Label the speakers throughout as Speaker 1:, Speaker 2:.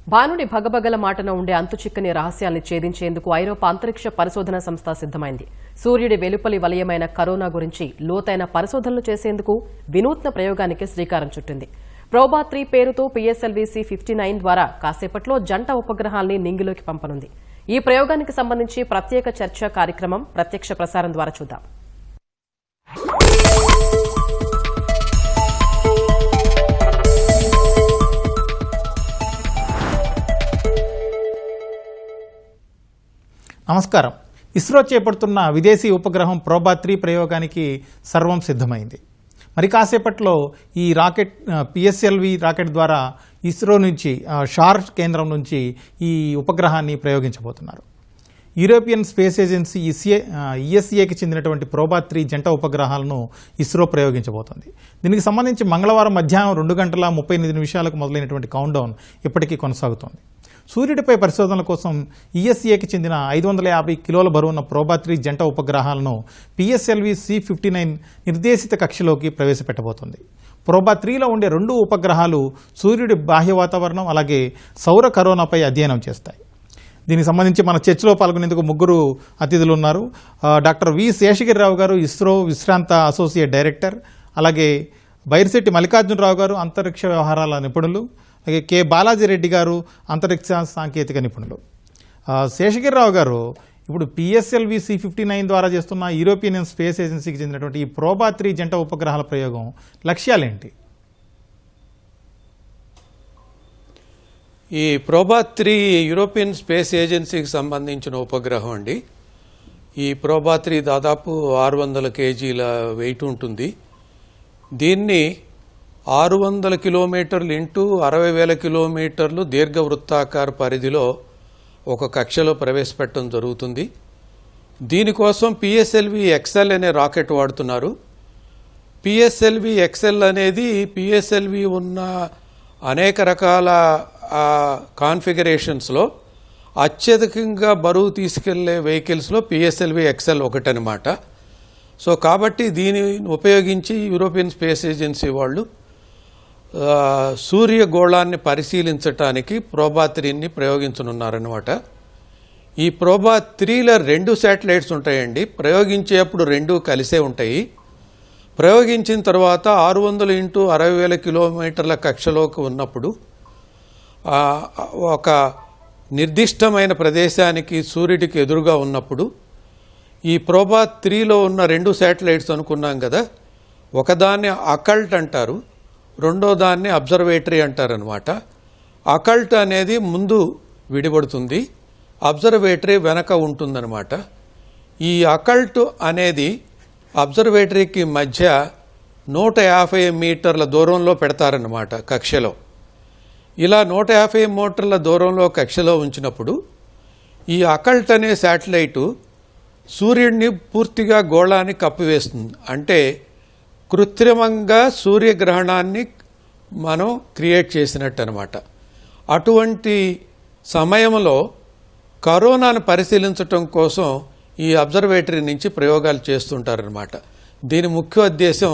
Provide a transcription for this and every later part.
Speaker 1: భానుడి భగభగల మాటన ఉండే అంతుచిక్కని రహస్యాల్ని ఛేదించేందుకు ఐరోపా అంతరిక్ష పరిశోధన సంస్థ సిద్దమైంది. సూర్యుడి వెలుపలి వలయమైన కరోనా గురించి లోతైన పరిశోధనలు చేసేందుకు వినూత్న ప్రయోగానికి శ్రీకారం చుట్టింది. ప్రోబా-3 పేరుతో PSLV C-59 ద్వారా కాసేపట్లో జంట ఉపగ్రహాల్ని నింగిలోకి పంపనుంది. ఈ ప్రయోగానికి సంబంధించి ప్రత్యేక చర్చా కార్యక్రమం ప్రత్యక్ష ప్రసారం ద్వారా చూద్దాం.
Speaker 2: నమస్కారం. ఇస్రో చేపడుతున్న విదేశీ ఉపగ్రహం ప్రోబా-3 ప్రయోగానికి సర్వం సిద్ధమైంది. మరి కాసేపట్లో ఈ రాకెట్ PSLV రాకెట్ ద్వారా ఇస్రో నుంచి షార్ కేంద్రం నుంచి ఈ ఉపగ్రహాన్ని ప్రయోగించబోతున్నారు. యూరోపియన్ స్పేస్ ఏజెన్సీ ESAకి చెందినటువంటి ప్రోబా-3 జంట ఉపగ్రహాలను ఇస్రో ప్రయోగించబోతోంది. దీనికి సంబంధించి మంగళవారం మధ్యాహ్నం 2:38 మొదలైనటువంటి కౌంట్డౌన్ ఇప్పటికీ కొనసాగుతోంది. సూర్యుడిపై పరిశోధనల కోసం ESAకి చెందిన 550 కిలోల బరువున్న ప్రోబా-3 జంట ఉపగ్రహాలను PSLV C-59 నిర్దేశిత కక్షలోకి ప్రవేశపెట్టబోతోంది. ప్రోబా-3లో ఉండే 2 ఉపగ్రహాలు సూర్యుడి బాహ్య వాతావరణం అలాగే సౌర కరోనాపై అధ్యయనం చేస్తాయి. దీనికి సంబంధించి మన చర్చలో పాల్గొనేందుకు 3 అతిథులు ఉన్నారు. డాక్టర్ వి శేషగిరిరావు గారు, ఇస్రో విశ్రాంత అసోసియేట్ డైరెక్టర్, అలాగే బైరిశెట్టి మల్లికార్జునరావు గారు, అంతరిక్ష వ్యవహారాల నిపుణులు, అలాగే కె బాలాజీరెడ్డి గారు, అంతరిక్ష సాంకేతిక నిపుణులు. శేషగిరిరావు గారు, ఇప్పుడు PSLV C-59 ద్వారా చేస్తున్న యూరోపియన్ స్పేస్ ఏజెన్సీకి చెందినటువంటి ఈ ప్రోబా-3 జంట ఉపగ్రహాల ప్రయోగం లక్ష్యాలేంటి?
Speaker 3: ఈ ప్రోబా-3 యూరోపియన్ స్పేస్ ఏజెన్సీకి సంబంధించిన ఉపగ్రహం అండి. ఈ ప్రోబా-3 దాదాపు 600 కేజీల వెయిట్ ఉంటుంది. దీన్ని 600 కిలోమీటర్లు ఇంటూ 60,000 కిలోమీటర్లు దీర్ఘవృత్తాకార పరిధిలో ఒక కక్షలో ప్రవేశపెట్టడం జరుగుతుంది. దీనికోసం PSLV XL అనే రాకెట్ వాడుతున్నారు. PSLV XL అనేది PSLV ఉన్న అనేక రకాల కాన్ఫిగరేషన్స్లో అత్యధికంగా బరువు తీసుకెళ్లే వెహికల్స్లో PSLV XL ఒకటనమాట. సో కాబట్టి దీన్ని ఉపయోగించి యూరోపియన్ స్పేస్ ఏజెన్సీ వాళ్ళు సూర్యగోళాన్ని పరిశీలించటానికి ప్రోబా-3ని ప్రయోగించనున్నారన్నమాట. ఈ ప్రోబా-3లో 2 శాటిలైట్స్ ఉంటాయండి. ప్రయోగించేప్పుడు 2 కలిసే ఉంటాయి. ప్రయోగించిన తర్వాత 600 ఇంటూ 60,000 కిలోమీటర్ల కక్షలోకి ఉన్నప్పుడు ఒక నిర్దిష్టమైన ప్రదేశానికి సూర్యుడికి ఎదురుగా ఉన్నప్పుడు ఈ ప్రోబా-3లో ఉన్న 2 శాటిలైట్స్ అనుకున్నాం కదా, ఒకదాన్ని అకల్ట్ అంటారు, రెండో దాన్ని అబ్జర్వేటరీ అంటారనమాట. అకల్ట్ అనేది ముందు విడిపడుతుంది, అబ్జర్వేటరీ వెనక ఉంటుందన్నమాట. ఈ అకల్ట్ అనేది అబ్జర్వేటరీకి మధ్య 150 మీటర్ల దూరంలో పెడతారన్నమాట కక్షలో. ఇలా 150 మీటర్ల దూరంలో కక్షలో ఉంచినప్పుడు ఈ అకల్ట్ అనే శాటిలైటు సూర్యుడిని పూర్తిగా గోళాన్ని కప్పివేస్తుంది. అంటే కృత్రిమంగా సూర్యగ్రహణాన్ని మనం క్రియేట్ చేసినట్టు అనమాట. అటువంటి సమయంలో కరోనాను పరిశీలించటం కోసం ఈ అబ్జర్వేటరీ నుంచి ప్రయోగాలు చేస్తుంటారనమాట. దీని ముఖ్య ఉద్దేశం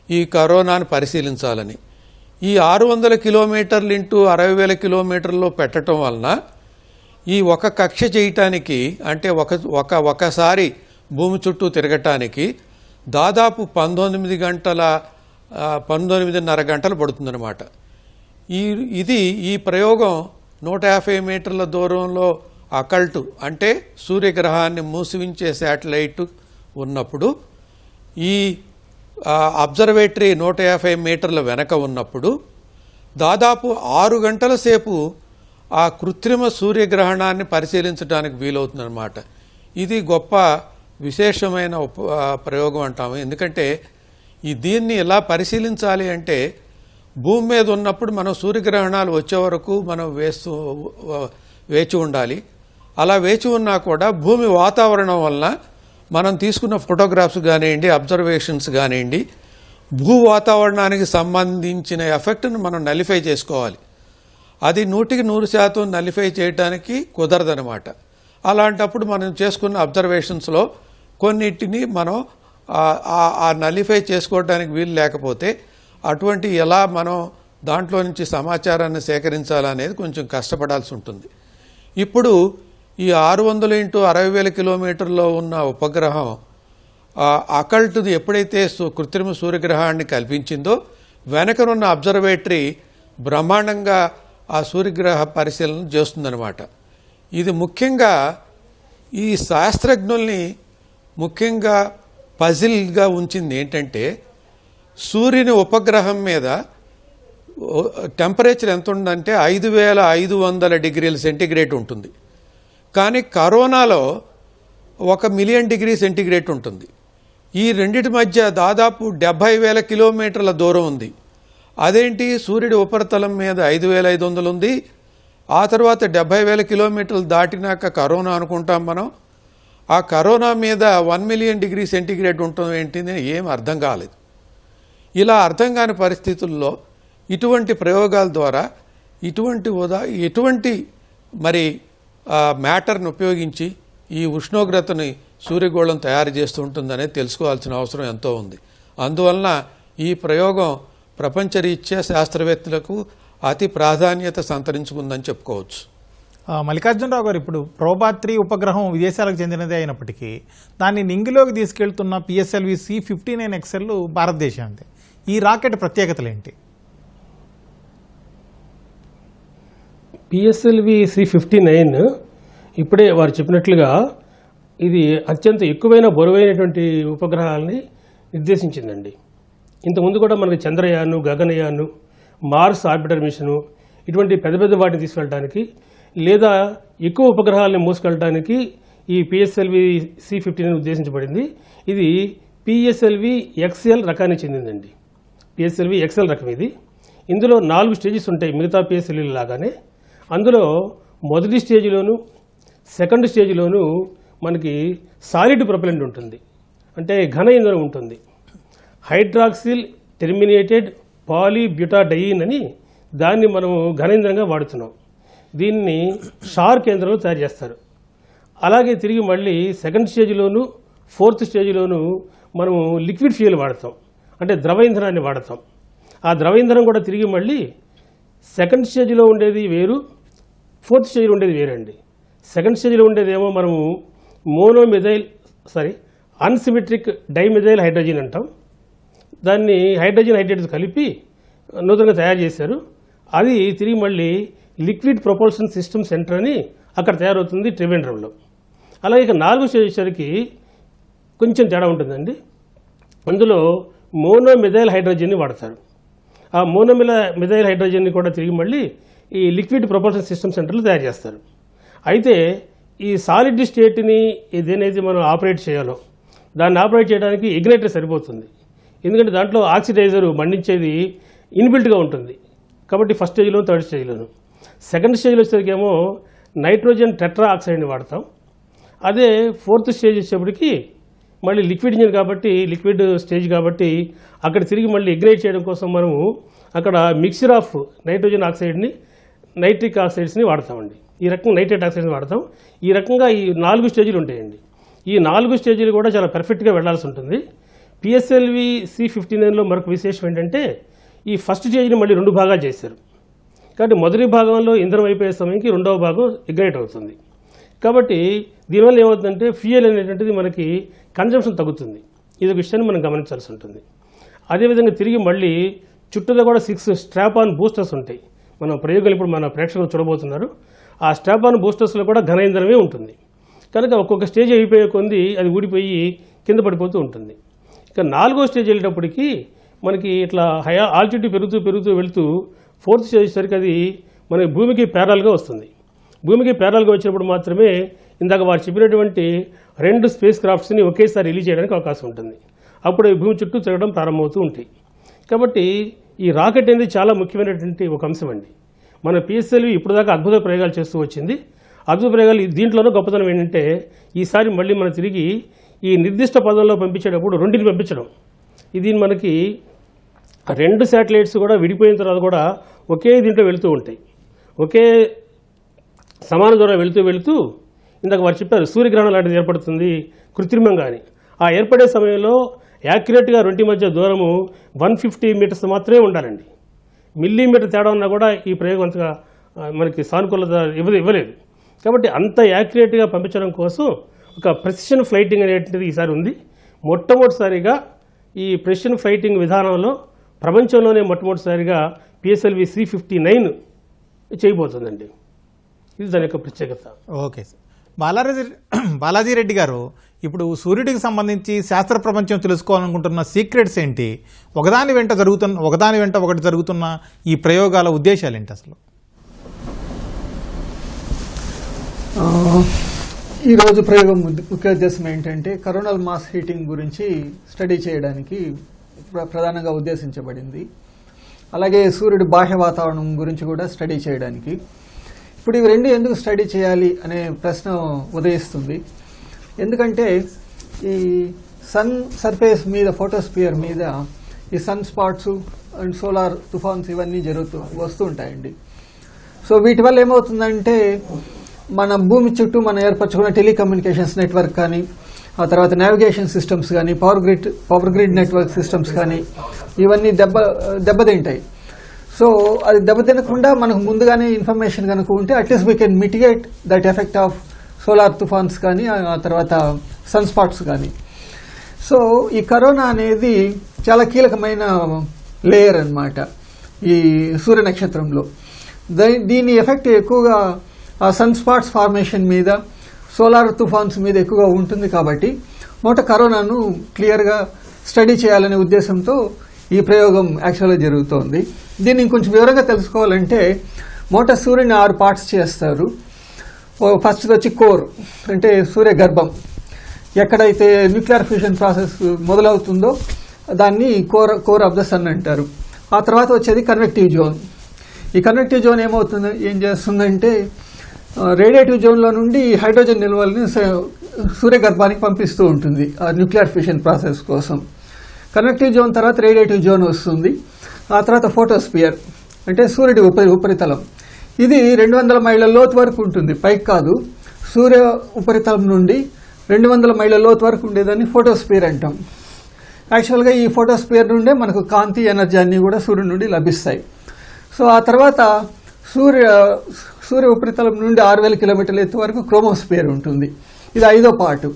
Speaker 3: ఈ కరోనాను పరిశీలించాలని. ఈ 600 కిలోమీటర్లు ఇంటూ 60,000 కిలోమీటర్లో పెట్టడం వలన ఈ ఒక కక్ష చేయటానికి, అంటే ఒకసారి భూమి చుట్టూ తిరగటానికి దాదాపు 19.5 గంటలు పడుతుందన్నమాట. ఈ ప్రయోగం 150 మీటర్ల దూరంలో అకల్టు అంటే సూర్యగ్రహాన్ని మూసివించే శాటిలైట్ ఉన్నప్పుడు, ఈ అబ్జర్వేటరీ 150 మీటర్ల వెనక ఉన్నప్పుడు దాదాపు 6 గంటల సేపు ఆ కృత్రిమ సూర్యగ్రహణాన్ని పరిశీలించడానికి వీలవుతుందన్నమాట. ఇది గొప్ప విశేషమైన ప్రయోగం అంటాము. ఎందుకంటే దీన్ని ఎలా పరిశీలించాలి అంటే, భూమి మీద ఉన్నప్పుడు మనం సూర్యగ్రహణాలు వచ్చే వరకు మనం వేచి ఉండాలి. అలా వేచి ఉన్నా కూడా భూమి వాతావరణం వలన మనం తీసుకున్న ఫోటోగ్రాఫ్స్ కానివ్వండి, అబ్జర్వేషన్స్ కానివ్వండి, భూ వాతావరణానికి సంబంధించిన ఎఫెక్ట్ను మనం నలిఫై చేసుకోవాలి. అది 100% నలిఫై చేయడానికి కుదరదనమాట. అలాంటప్పుడు మనం చేసుకున్న అబ్జర్వేషన్స్లో కొన్నిటిని మనం నలిఫై చేసుకోవడానికి వీలు లేకపోతే అటువంటి ఎలా మనం దాంట్లో నుంచి సమాచారాన్ని సేకరించాలనేది కొంచెం కష్టపడాల్సి ఉంటుంది. ఇప్పుడు ఈ 600 × 60,000 కిలోమీటర్లో ఉన్న ఉపగ్రహం అకల్ట్ది ఎప్పుడైతే కృత్రిమ సూర్యగ్రహాన్ని కల్పించిందో వెనకనున్న అబ్జర్వేటరీ బ్రహ్మాండంగా ఆ సూర్యగ్రహ పరిశీలన చేస్తుందన్నమాట. ఇది ముఖ్యంగా ఈ శాస్త్రజ్ఞుల్ని ముఖ్యంగా పజిల్గా ఉంచింది ఏంటంటే, సూర్యుని ఉపగ్రహం మీద టెంపరేచర్ ఎంత ఉందంటే 5,500 డిగ్రీల సెంటీగ్రేడ్ ఉంటుంది. కానీ కరోనాలో 1,000,000 డిగ్రీ సెంటీగ్రేడ్ ఉంటుంది. ఈ రెండిటి మధ్య దాదాపు 70,000 కిలోమీటర్ల దూరం ఉంది. అదేంటి, సూర్యుడి ఉపరితలం మీద 5,500 ఉంది, ఆ తర్వాత 70,000 కిలోమీటర్లు దాటినాక కరోనా అనుకుంటాం మనం. ఆ కరోనా మీద 1,000,000 డిగ్రీ సెంటీగ్రేడ్ ఉంటుంది ఏంటి, ఏం అర్థం కాలేదు. ఇలా అర్థం కాని పరిస్థితుల్లో ఇటువంటి ప్రయోగాల ద్వారా ఇటువంటి మరి మ్యాటర్ని ఉపయోగించి ఈ ఉష్ణోగ్రతని సూర్యగోళం తయారు చేస్తూ ఉంటుందనేది తెలుసుకోవాల్సిన అవసరం ఎంతో ఉంది. అందువలన ఈ ప్రయోగం ప్రపంచరీత్యా శాస్త్రవేత్తలకు అతి ప్రాధాన్యత సంతరించుకుందని చెప్పుకోవచ్చు.
Speaker 2: మల్లికార్జునరావు గారు, ఇప్పుడు ప్రోబా3 ఉపగ్రహం విదేశాలకు చెందినదే అయినప్పటికీ దాన్ని నింగిలోకి తీసుకెళ్తున్న PSLV C-59XL భారతదేశానికి. ఈ రాకెట్ ప్రత్యేకతలు ఏంటి?
Speaker 4: PSLV C-59 ఇప్పుడే వారు చెప్పినట్లుగా ఇది అత్యంత ఎక్కువైన బరువైనటువంటి ఉపగ్రహాలని నిర్దేశించిందండి. ఇంతకుముందు కూడా మనకి చంద్రయాను, గగనయాను, మార్స్ ఆర్బిటర్ మిషను ఇటువంటి పెద్ద పెద్ద వాటిని తీసుకెళ్ళడానికి లేదా ఎక్కువ ఉపగ్రహాలను మోసుకెళ్ళడానికి ఈ PSLV C-59 ఉద్దేశించబడింది. ఇది PSLV XL రకానికి చెందిందండి. PSLV XL రకం ఇది. ఇందులో 4 స్టేజెస్ ఉంటాయి మిగతా PSLV లాగానే. అందులో మొదటి స్టేజ్లోను సెకండ్ స్టేజ్లోను మనకి సాలిడ్ ప్రొపెలెంట్ ఉంటుంది, అంటే ఘన ఇంధనం ఉంటుంది. హైడ్రాక్సిల్ టెర్మినేటెడ్ పాలీబ్యూటాడైన్ అని దాన్ని మనం ఘన ఇంధనంగా వాడుతున్నాం. దీన్ని షార్ కేంద్రంలో తయారు చేస్తారు. అలాగే తిరిగి మళ్ళీ సెకండ్ స్టేజ్లోను ఫోర్త్ స్టేజ్లోను మనము లిక్విడ్ ఫ్యూయల్ వాడతాం, అంటే ద్రవ ఇంధనాన్ని వాడతాం. ఆ ద్రవ ఇంధనం కూడా తిరిగి మళ్ళీ సెకండ్ స్టేజ్లో ఉండేది వేరు, ఫోర్త్ స్టేజ్లో ఉండేది వేరండి. సెకండ్ స్టేజ్లో ఉండేదేమో మనము అన్సిమెట్రిక్ డైమెథైల్ హైడ్రోజన్ అంటాం. దాన్ని హైడ్రోజన్ హైడ్రేట్స్ కలిపి నూతనంగా తయారు చేశారు. అది తిరిగి మళ్ళీ లిక్విడ్ ప్రొపల్షన్ సిస్టమ్ సెంటర్ అని అక్కడ తయారవుతుంది ట్రివేండ్రంలో. అలాగే ఇక 4 స్టేజ్ వచ్చేసరికి కొంచెం తేడా ఉంటుందండి. అందులో మోనోమెథైల్ హైడ్రోజన్ని వాడతారు. ఆ మోనోమెథైల్ హైడ్రోజన్ని కూడా తిరిగి మళ్ళీ ఈ లిక్విడ్ ప్రొపల్షన్ సిస్టమ్ సెంటర్లో తయారు చేస్తారు. అయితే ఈ సాలిడ్ స్టేట్ని ఏదైతే మనం ఆపరేట్ చేయాలో దాన్ని ఆపరేట్ చేయడానికి ఇగ్నైటర్ సరిపోతుంది. ఎందుకంటే దాంట్లో ఆక్సిడైజర్ మండించేది ఇన్బిల్ట్గా ఉంటుంది కాబట్టి ఫస్ట్ స్టేజ్లో థర్డ్ స్టేజ్లోను. సెకండ్ స్టేజ్లో వచ్చేసరికేమో నైట్రోజన్ టెట్రా ఆక్సైడ్ని వాడతాం. అదే ఫోర్త్ స్టేజ్ వచ్చేప్పటికి మళ్ళీ లిక్విడ్ ఇంజిన్ కాబట్టి లిక్విడ్ స్టేజ్ కాబట్టి అక్కడ తిరిగి మళ్ళీ ఇగ్నైట్ చేయడం కోసం మనము అక్కడ మిక్చర్ ఆఫ్ నైట్రోజన్ ఆక్సైడ్ని నైట్రిక్ ఆక్సైడ్స్ని వాడతామండి. ఈ రకంగా నైట్రేట్ ఆక్సైడ్ని వాడతాం. ఈ రకంగా ఈ 4 స్టేజ్లు ఉంటాయండి. ఈ 4 స్టేజ్లు కూడా చాలా పర్ఫెక్ట్గా వెళ్లాల్సి ఉంటుంది. PSLV C-59లో మరొక విశేషం ఏంటంటే ఈ ఫస్ట్ స్టేజ్ని మళ్ళీ 2 భాగాలు చేశారు. కాబట్టి మొదటి భాగంలో ఇంధనం అయిపోయే సమయంకి రెండవ భాగం ఇగ్నైట్ అవుతుంది. కాబట్టి దీనివల్ల ఏమవుతుందంటే ఫ్యూయల్ అనేటువంటిది మనకి కన్జంప్షన్ తగ్గుతుంది. ఇది ఒక విషయాన్ని మనం గమనించాల్సి ఉంటుంది. అదేవిధంగా తిరిగి మళ్ళీ చుట్టూలో కూడా 6 స్ట్రాప్ ఆన్ బూస్టర్స్ ఉంటాయి. మనం ప్రయోగాలు ఇప్పుడు మన ప్రేక్షకులు చూడబోతున్నారు. ఆ స్ట్రాప్ ఆన్ బూస్టర్స్లో కూడా ఘన ఇంధనమే ఉంటుంది. కనుక ఒక్కొక్క స్టేజ్ అయిపోయే కొంది అది ఊడిపోయి కింద పడిపోతూ ఉంటుంది. ఇక 4వ స్టేజ్ వెళ్ళేటప్పటికి మనకి ఇట్లా హై ఆల్టిట్యూడ్ పెరుగుతూ వెళుతూ ఫోర్త్ స్టేజ్ సరికి అది మనకి భూమికి ప్యారల్గా వస్తుంది. భూమికి ప్యారల్గా వచ్చినప్పుడు మాత్రమే ఇందాక వారు చెప్పినటువంటి 2 స్పేస్ క్రాఫ్ట్స్ని ఒకేసారి రిలీజ్ చేయడానికి అవకాశం ఉంటుంది. అప్పుడు భూమి చుట్టూ తిరగడం ప్రారంభమవుతూ ఉంటాయి. కాబట్టి ఈ రాకెట్ అనేది చాలా ముఖ్యమైనటువంటి ఒక అంశం అండి. మన PSLV ఇప్పుడు దాకా అద్భుత ప్రయోగాలు చేస్తూ వచ్చింది. అద్భుత ప్రయోగాలు దీంట్లోనూ గొప్పతనం ఏంటంటే ఈసారి మళ్ళీ మనం తిరిగి ఈ నిర్దిష్ట పదంలో పంపించేటప్పుడు 2ని పంపించడం. ఇది మనకి 2 శాటిలైట్స్ కూడా విడిపోయిన తర్వాత కూడా ఒకే దీంట్లో వెళుతూ ఉంటాయి. ఒకే సమాన దూరం వెళుతూ ఇందాక వారు చెప్పారు సూర్యగ్రహణం లాంటిది ఏర్పడుతుంది కృత్రిమంగా అని. ఆ ఏర్పడే సమయంలో యాక్యురేట్గా 2 మధ్య దూరము 150 మీటర్స్ మాత్రమే ఉండాలండి. మిల్లీమీటర్ తేడా ఉన్నా కూడా ఈ ప్రయోగం అంతగా మనకి సానుకూలత ఇవ్వలేదు. కాబట్టి అంత యాక్యురేట్గా పంపించడం కోసం ఒక ప్రెసిషన్ ఫ్లైటింగ్ అనేటువంటిది ఈసారి ఉంది. మొట్టమొదటిసారిగా ఈ ప్రెసిషన్ ఫ్లైటింగ్ విధానంలో ప్రపంచంలోనే మొట్టమొదటిసారిగా PSLV C-59 చేయబోతుందండి. ఇది దాని యొక్క ప్రత్యేకత.
Speaker 2: Okay sir. బాలాజీ రెడ్డి గారు, ఇప్పుడు సూర్యుడికి సంబంధించి శాస్త్ర ప్రపంచం తెలుసుకోవాలనుకుంటున్న సీక్రెట్స్ ఏంటి? ఒకదాని వెంట ఒకటి జరుగుతున్న ఈ ప్రయోగాల ఉద్దేశాలు ఏంటి అసలు?
Speaker 5: ఈరోజు ప్రయోగం ముఖ్య ఉద్దేశం ఏంటంటే కరోనల్ మాస్ హీటింగ్ గురించి స్టడీ చేయడానికి ప్రధానంగా ఉద్దేశించబడింది. అలాగే సూర్యుడి బాహ్య వాతావరణం గురించి కూడా స్టడీ చేయడానికి. ఇప్పుడు ఇవి రెండు ఎందుకు స్టడీ చేయాలి అనే ప్రశ్న ఉదయిస్తుంది. ఎందుకంటే ఈ సన్ సర్ఫేస్ మీద, ఫోటోస్పియర్ మీద ఈ సన్ స్పాట్స్ అండ్ సోలార్ తుఫాన్స్ ఇవన్నీ వస్తూ ఉంటాయండి. సో వీటి వల్ల ఏమవుతుందంటే మన భూమి చుట్టూ మనం ఏర్పరచుకున్న టెలికమ్యూనికేషన్స్ నెట్వర్క్ కానీ, ఆ తర్వాత నావిగేషన్ సిస్టమ్స్ కానీ, పవర్ గ్రిడ్ నెట్వర్క్ సిస్టమ్స్ కానీ ఇవన్నీ దెబ్బతింటాయి. సో అది దెబ్బతినకుండా మనకు ముందుగానే ఇన్ఫర్మేషన్ కనుక ఉంటే at least we can mitigate that effect of solar తుఫాన్స్ కానీ, ఆ తర్వాత సన్ స్పాట్స్ కానీ. సో ఈ కరోనా అనేది చాలా కీలకమైన లేయర్ అన్నమాట ఈ సూర్య నక్షత్రంలో. దీని ఎఫెక్ట్ ఎక్కువగా ఆ సన్ స్పాట్స్ ఫార్మేషన్ మీద, సోలార్ తుఫాన్స్ మీద ఎక్కువగా ఉంటుంది. కాబట్టి కరోనాను క్లియర్గా స్టడీ చేయాలనే ఉద్దేశంతో ఈ ప్రయోగం యాక్చువల్గా జరుగుతోంది. దీన్ని ఇంకొంచెం వివరంగా తెలుసుకోవాలంటే సూర్యుని 6 పార్ట్స్ చేస్తారు. ఫస్ట్ వచ్చి కోర్, అంటే సూర్య గర్భం. ఎక్కడైతే న్యూక్లియర్ ఫ్యూజన్ ప్రాసెస్ మొదలవుతుందో దాన్ని కోర్ ఆఫ్ ద సన్ అంటారు. ఆ తర్వాత వచ్చేది కన్వెక్టివ్ జోన్. ఈ కన్వెక్టివ్ జోన్ ఏం చేస్తుందంటే రేడియేటివ్ జోన్లో నుండి హైడ్రోజన్ నిల్వల్ని సూర్యగర్భానికి పంపిస్తూ ఉంటుంది ఆ న్యూక్లియర్ ఫ్యూషన్ ప్రాసెస్ కోసం. కన్వెక్టివ్ జోన్ తర్వాత రేడియేటివ్ జోన్ వస్తుంది. ఆ తర్వాత ఫోటోస్పియర్, అంటే సూర్యుడి ఉపరితలం. ఇది 200 మైళ్ళ లోతు వరకు ఉంటుంది, పైకి కాదు. సూర్య ఉపరితలం నుండి 200 మైళ్ళ లోతు వరకు ఉండేదాన్ని ఫోటోస్పియర్ అంటాం. యాక్చువల్గా ఈ ఫోటోస్పియర్ నుండే మనకు కాంతి ఎనర్జీ అన్నీ కూడా సూర్యుడి నుండి లభిస్తాయి. సో ఆ తర్వాత సూర్య ఉపరితలం నుండి 6000 కిలోమీటర్ల ఎత్తు వరకు క్రోమోస్పియర్ ఉంటుంది. ఇది 5వ పార్ట్.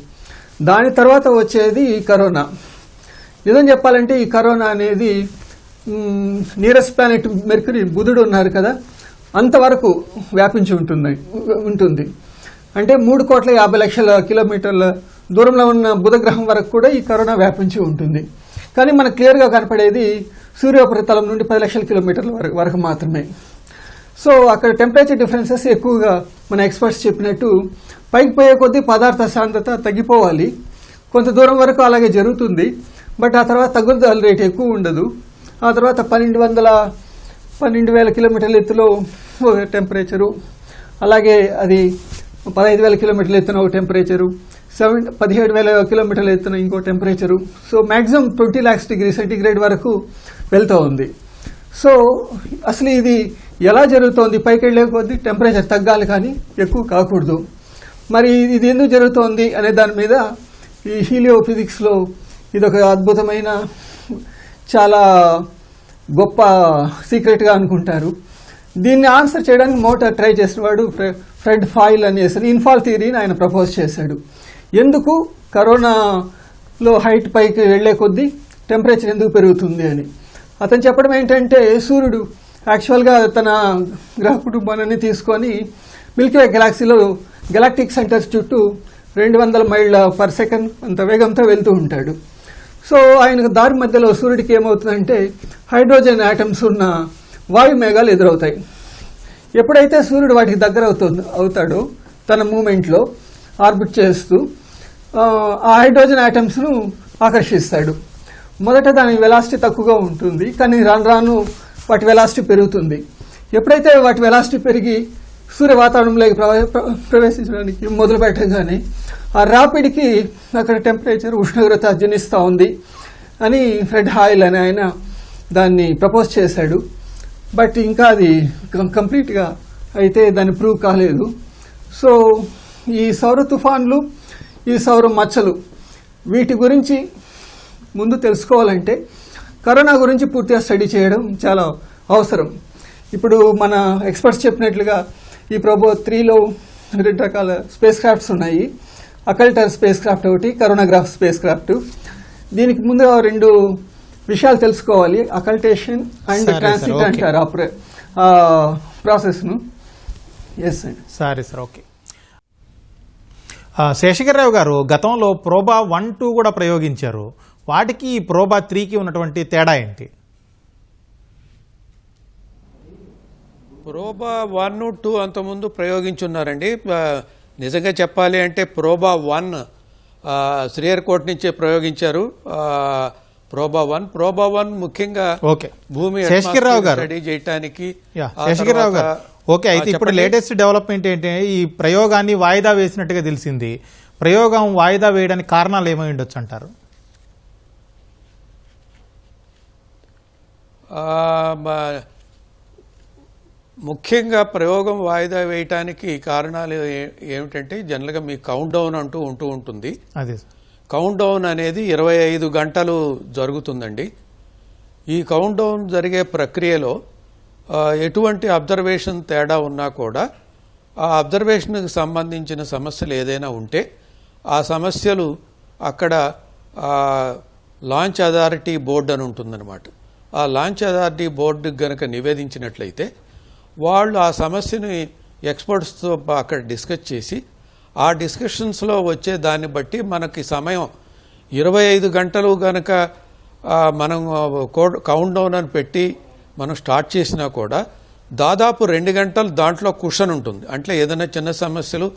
Speaker 5: దాని తర్వాత వచ్చేది కరోనా. నిజం చెప్పాలంటే ఈ కరోనా అనేది నియరెస్ట్ ప్లానెట్ మెర్క్యూరీ, బుధుడు ఉన్నారు కదా, అంతవరకు వ్యాపించి ఉంటుంది. అంటే 3,50,00,000 కిలోమీటర్ల దూరంలో ఉన్న బుధగ్రహం వరకు కూడా ఈ కరోనా వ్యాపించి ఉంటుంది. కానీ మనకు క్లియర్గా కనపడేది సూర్యోపరితలం నుండి 10,00,000 కిలోమీటర్ల వరకు మాత్రమే. సో అక్కడ టెంపరేచర్ డిఫరెన్సెస్ ఎక్కువగా మన ఎక్స్పర్ట్స్ చెప్పినట్టు పైకి పోయే కొద్దీ పదార్థ సాంద్రత తగ్గిపోవాలి. కొంత దూరం వరకు అలాగే జరుగుతుంది. బట్ ఆ తర్వాత తగ్గుదల రేట్ ఎక్కువ ఉండదు. ఆ తర్వాత 12,000 కిలోమీటర్ల ఎత్తులో టెంపరేచరు, అలాగే అది 15,000 కిలోమీటర్ల ఎత్తున ఒక టెంపరేచరు, 17,000 కిలోమీటర్ల ఎత్తున ఇంకో temperature. So maximum 20 lakhs degree centigrade వరకు వెళ్తూ ఉంది. సో అసలు ఇది ఎలా జరుగుతోంది? పైకి వెళ్ళే కొద్దీ టెంపరేచర్ తగ్గాలి కానీ ఎక్కువ కాకూడదు. మరి ఇది ఎందుకు జరుగుతోంది అనే దాని మీద ఈ హీలియోఫిజిక్స్లో ఇది ఒక అద్భుతమైన, చాలా గొప్ప సీక్రెట్గా అనుకుంటారు. దీన్ని ఆన్సర్ చేయడానికి ట్రై చేసిన వాడు ఫ్రెడ్ ఫాయిల్ అనేసి ఇన్ఫాల్ థియరీని ఆయన ప్రపోజ్ చేశాడు. ఎందుకు కరోనాలో హైట్ పైకి వెళ్లే కొద్దీ టెంపరేచర్ ఎందుకు పెరుగుతుంది అని. అతను చెప్పడం ఏంటంటే సూర్యుడు యాక్చువల్గా తన గ్రహ కుటుంబాన్ని తీసుకొని మిల్కీవే గెలాక్సీలో గెలాక్టిక్ సెంటర్స్ చుట్టూ 200 మైళ్ళ పర్ సెకండ్ అంత వేగంతో వెళ్తూ ఉంటాడు. సో ఆయన దారి మధ్యలో సూర్యుడికి ఏమవుతుందంటే హైడ్రోజన్ యాటమ్స్ ఉన్న వాయు మేఘాలు ఎదురవుతాయి. ఎప్పుడైతే సూర్యుడు వాటికి దగ్గర అవుతాడో తన మూమెంట్లో ఆర్బిట్ చేస్తూ ఆ హైడ్రోజన్ యాటమ్స్ను ఆకర్షిస్తాడు. మొదట దాని వెలాసిటీ తక్కువగా ఉంటుంది, కానీ రాను రాను వాటి వెలాసిటీ పెరుగుతుంది. ఎప్పుడైతే వాటి వెలాసిటీ పెరిగి సూర్య వాతావరణంలోకి ప్రవేశించడానికి మొదలు పెట్టగానే ఆ రాపిడికి అక్కడ టెంపరేచర్, ఉష్ణోగ్రత జనిస్తూ ఉంది అని ఫ్రెడ్ హాయిల్ అని ఆయన దాన్ని ప్రపోజ్ చేశాడు. బట్ ఇంకా అది కంప్లీట్గా అయితే దాన్ని ప్రూవ్ కాలేదు. సో ఈ సౌర తుఫాన్లు, ఈ సౌర మచ్చలు, వీటి గురించి ముందు తెలుసుకోవాలంటే కరోనా గురించి పూర్తిగా స్టడీ చేయడం చాలా అవసరం. ఇప్పుడు మన ఎక్స్పర్ట్స్ చెప్పినట్లుగా ఈ ప్రోబో 3లో 2 రకాల స్పేస్ క్రాఫ్ట్స్ ఉన్నాయి. అకల్టర్ స్పేస్ క్రాఫ్ట్ ఒకటి, కరోనాగ్రాఫ్ స్పేస్ క్రాఫ్ట్. దీనికి ముందు 2 విషయాలు తెలుసుకోవాలి. అకల్టేషన్ అండ్
Speaker 2: సరే
Speaker 5: ట్రాన్సిట్
Speaker 2: సార్, ఓకే.
Speaker 5: అంటారు ప్రాసెస్ను. ఎస్ అండి.
Speaker 2: సరే సార్, ఓకే. శేషగిరిరావు గారు, గతంలో ప్రోబా 1, 2 కూడా ప్రయోగించారు. వాటికి ఈ ప్రోబా 3కి ఉన్నటువంటి తేడా ఏంటి?
Speaker 3: ప్రోబా 1, 2 అంతకుముందు ప్రయోగించున్నారండి. నిజంగా చెప్పాలి అంటే ప్రోబా 1 శ్రీహరికోట నుంచే ప్రయోగించారు. ప్రోబా 1 ముఖ్యంగా
Speaker 2: ఓకే.
Speaker 3: భూమి
Speaker 2: శేషగిరిరావు గారు
Speaker 3: స్టడీ చేయడానికి.
Speaker 2: శేషగిరిరావు గారు, ఓకే. అయితే ఇప్పుడు లేటెస్ట్ డెవలప్మెంట్ ఏంటంటే ఈ ప్రయోగాన్ని వాయిదా వేసినట్టుగా తెలిసింది. ప్రయోగం వాయిదా వేయడానికి కారణాలు ఏమై ఉండొచ్చు అంటారు?
Speaker 3: ముఖ్యంగా ప్రయోగం వాయిదా వేయటానికి కారణాలు ఏమిటంటే జనరల్గా మీ కౌంట్ డౌన్ అంటూ ఉంటుంది.
Speaker 2: అదే
Speaker 3: కౌంట్ డౌన్ అనేది 25 గంటలు జరుగుతుందండి. ఈ కౌంట్ డౌన్ జరిగే ప్రక్రియలో ఎటువంటి అబ్జర్వేషన్ తేడా ఉన్నా కూడా ఆ అబ్జర్వేషన్కి సంబంధించిన సమస్యలు ఏదైనా ఉంటే ఆ సమస్యలు అక్కడ లాంచ్ అథారిటీ బోర్డు అని ఉంటుందన్నమాట. ఆ లాంచ్ అథారిటీ బోర్డుకి గనక నివేదించినట్లయితే వాళ్ళు ఆ సమస్యని ఎక్స్పర్ట్స్తో అక్కడ డిస్కస్ చేసి ఆ డిస్కషన్స్లో వచ్చే దాన్ని బట్టి మనకి సమయం 25 గంటలు గనక మనం కౌంట్ డౌన్ అని పెట్టి మనం స్టార్ట్ చేసినా కూడా దాదాపు 2 గంటలు దాంట్లో కుషన్ ఉంటుంది. అంటే ఏదైనా చిన్న సమస్యలు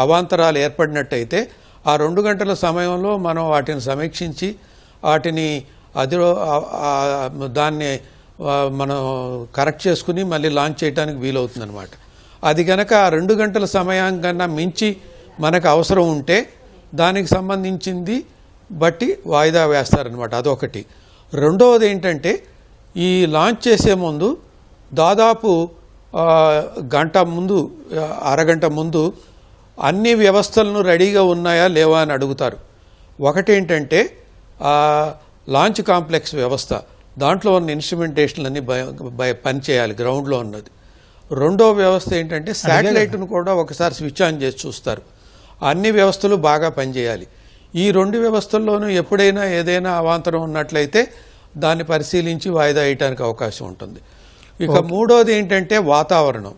Speaker 3: అవాంతరాలు ఏర్పడినట్టయితే ఆ 2 గంటల సమయంలో మనం వాటిని సమీక్షించి వాటిని దాన్ని మనం కరెక్ట్ చేసుకుని మళ్ళీ లాంచ్ చేయడానికి వీలవుతుంది అనమాట. అది కనుక ఆ 2 గంటల సమయం కన్నా మించి మనకు అవసరం ఉంటే దానికి సంబంధించింది బట్టి వాయిదా వేస్తారనమాట. అదొకటి. రెండవది ఏంటంటే ఈ లాంచ్ చేసే ముందు దాదాపు గంట ముందు, అరగంట ముందు అన్ని వ్యవస్థలను రెడీగా ఉన్నాయా లేవా అని అడుగుతారు. ఒకటేంటంటే లాంచ్ కాంప్లెక్స్ వ్యవస్థ, దాంట్లో ఉన్న ఇన్స్ట్రుమెంటేషన్లన్నీ పనిచేయాలి గ్రౌండ్లో ఉన్నది. రెండో వ్యవస్థ ఏంటంటే శాటిలైట్ను కూడా ఒకసారి స్విచ్ ఆన్ చేసి చూస్తారు. అన్ని వ్యవస్థలు బాగా పనిచేయాలి. ఈ 2 వ్యవస్థల్లోనూ ఎప్పుడైనా ఏదైనా అవాంతరం ఉన్నట్లయితే దాన్ని పరిశీలించి వాయిదా వేయడానికి అవకాశం ఉంటుంది. ఇక మూడోది ఏంటంటే వాతావరణం.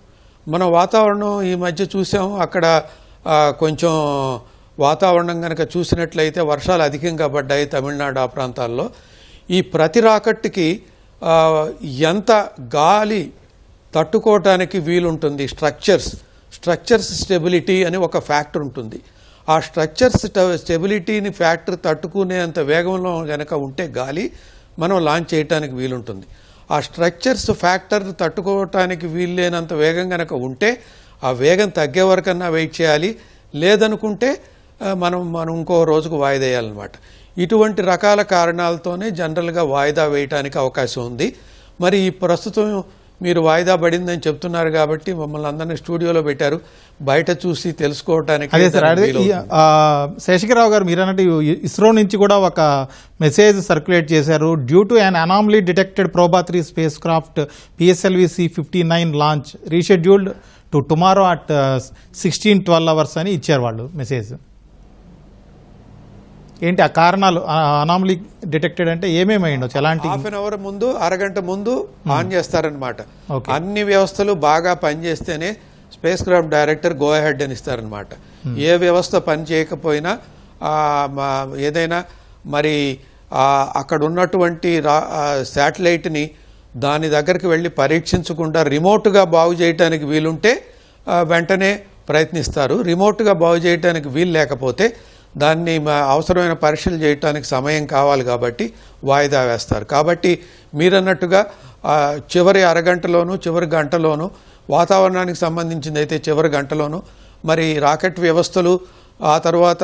Speaker 3: మనం వాతావరణం ఈ మధ్య చూసాము. అక్కడ కొంచెం వాతావరణం కనుక చూసినట్లయితే వర్షాలు అధికంగా పడ్డాయి తమిళనాడు ఆ ప్రాంతాల్లో. ఈ ప్రతి రాకట్టుకి ఎంత గాలి తట్టుకోవటానికి వీలుంటుంది, స్ట్రక్చర్స్ స్టెబిలిటీ అని ఒక ఫ్యాక్టర్ ఉంటుంది. ఆ స్ట్రక్చర్స్ స్టెబిలిటీని ఫ్యాక్టర్ తట్టుకునేంత వేగంలో కనుక ఉంటే గాలి మనం లాంచ్ చేయడానికి వీలుంటుంది. ఆ స్ట్రక్చర్స్ ఫ్యాక్టర్ తట్టుకోవటానికి వీల్లేనంత వేగం కనుక ఉంటే ఆ వేగం తగ్గే వరకన్నా వెయిట్ చేయాలి. లేదనుకుంటే మనం ఇంకో రోజుకు వాయిదా వేయాలన్నమాట. ఇటువంటి రకాల కారణాలతోనే జనరల్గా వాయిదా వేయటానికి అవకాశం ఉంది. మరి ఈ ప్రస్తుతం మీరు వాయిదా పడిందని చెప్తున్నారు కాబట్టి మమ్మల్ని అందరినీ స్టూడియోలో పెట్టారు, బయట చూసి తెలుసుకోవటానికి.
Speaker 2: అదే సార్, శేషగిరిరావు గారు, మీరు అన్నట్టు ఇస్రో నుంచి కూడా ఒక మెసేజ్ సర్క్యులేట్ చేశారు. Due to an anomaly detected Proba 3 space craft PSLV C-59 launch rescheduled to tomorrow at 16-12 hours అని ఇచ్చారు వాళ్ళు మెసేజ్. ఏంటి ఆ కారణాలు? అనామలీ డిటెక్టెడ్ అంటే ఏమేమి ఉండొచ్చు? ఎలాంటి?
Speaker 3: హాఫ్ అన్ అవర్ ముందు, అరగంట ముందు ఆన్ చేస్తారనమాట. అన్ని వ్యవస్థలు బాగా పనిచేస్తేనే spacecraft director go ahead అని ఇస్తారనమాట. ఏ వ్యవస్థ పని చేయకపోయినా ఏదైనా మరి అక్కడ ఉన్నటువంటి శాటిలైట్ని దాని దగ్గరికి వెళ్ళి పరీక్షించకుండా రిమోట్గా బాగు చేయడానికి వీలుంటే వెంటనే ప్రయత్నిస్తారు. రిమోట్గా బాగు చేయడానికి వీలు లేకపోతే దాన్ని అవసరమైన పరీక్షలు చేయడానికి సమయం కావాలి కాబట్టి వాయిదా వేస్తారు. కాబట్టి మీరన్నట్టుగా చివరి అరగంటలోనూ చివరి గంటలోనూ వాతావరణానికి సంబంధించింది అయితే చివరి గంటలోనూ, మరి రాకెట్ వ్యవస్థలు ఆ తర్వాత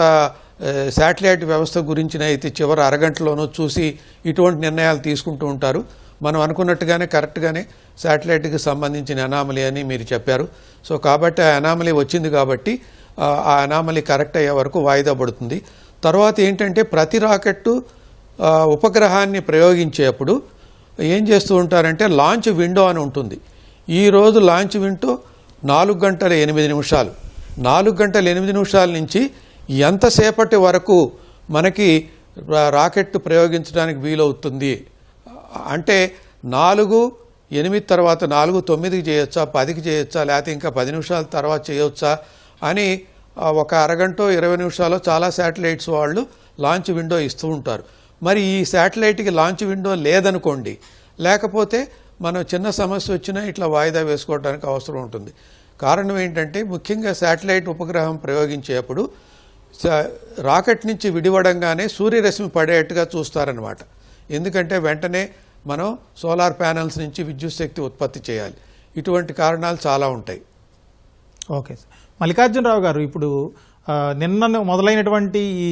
Speaker 3: శాటిలైట్ వ్యవస్థ గురించిన అయితే చివరి అరగంటలోనూ చూసి ఇటువంటి నిర్ణయాలు తీసుకుంటూ ఉంటారు. మనం అనుకున్నట్టుగానే కరెక్ట్గానే శాటిలైట్కి సంబంధించిన అనామలీ అని మీరు చెప్పారు. సో కాబట్టి ఆ అనామలీ వచ్చింది కాబట్టి ఆ అనామలీ కరెక్ట్ అయ్యే వరకు వాయిదా పడుతుంది. తర్వాత ఏంటంటే ప్రతి రాకెట్టు ఉపగ్రహాన్ని ప్రయోగించేప్పుడు ఏం చేస్తూ ఉంటారంటే లాంచ్ విండో అని ఉంటుంది. ఈరోజు లాంచ్ విండో 4 గంటల 8 నిమిషాలు. 4 గంటల 8 నిమిషాల నుంచి ఎంతసేపటి వరకు మనకి రాకెట్ ప్రయోగించడానికి వీలవుతుంది అంటే 4:08 తర్వాత 4:09కి చేయొచ్చా, 10కి చేయొచ్చా, లేకపోతే ఇంకా 10 నిమిషాల తర్వాత చేయొచ్చా అని ఒక అరగంట 20 నిమిషాలు చాలా శాటిలైట్స్ వాళ్ళు లాంచ్ విండో ఇస్తూ ఉంటారు. మరి ఈ శాటిలైట్కి లాంచ్ విండో లేదనుకోండి, లేకపోతే మనం చిన్న సమస్య వచ్చినా ఇట్లా వాయిదా వేసుకోవడానికి అవసరం ఉంటుంది. కారణం ఏంటంటే ముఖ్యంగా శాటిలైట్ ఉపగ్రహం ప్రయోగించేప్పుడు రాకెట్ నుంచి విడివడంగానే సూర్యరశ్మి పడేట్టుగా చూస్తారనమాట. ఎందుకంటే వెంటనే మనం సోలార్ ప్యానల్స్ నుంచి విద్యుత్ శక్తి ఉత్పత్తి చేయాలి. ఇటువంటి కారణాలు చాలా ఉంటాయి.
Speaker 2: Okay sir. మల్లికార్జునరావు గారు, ఇప్పుడు నిన్న మొదలైనటువంటి ఈ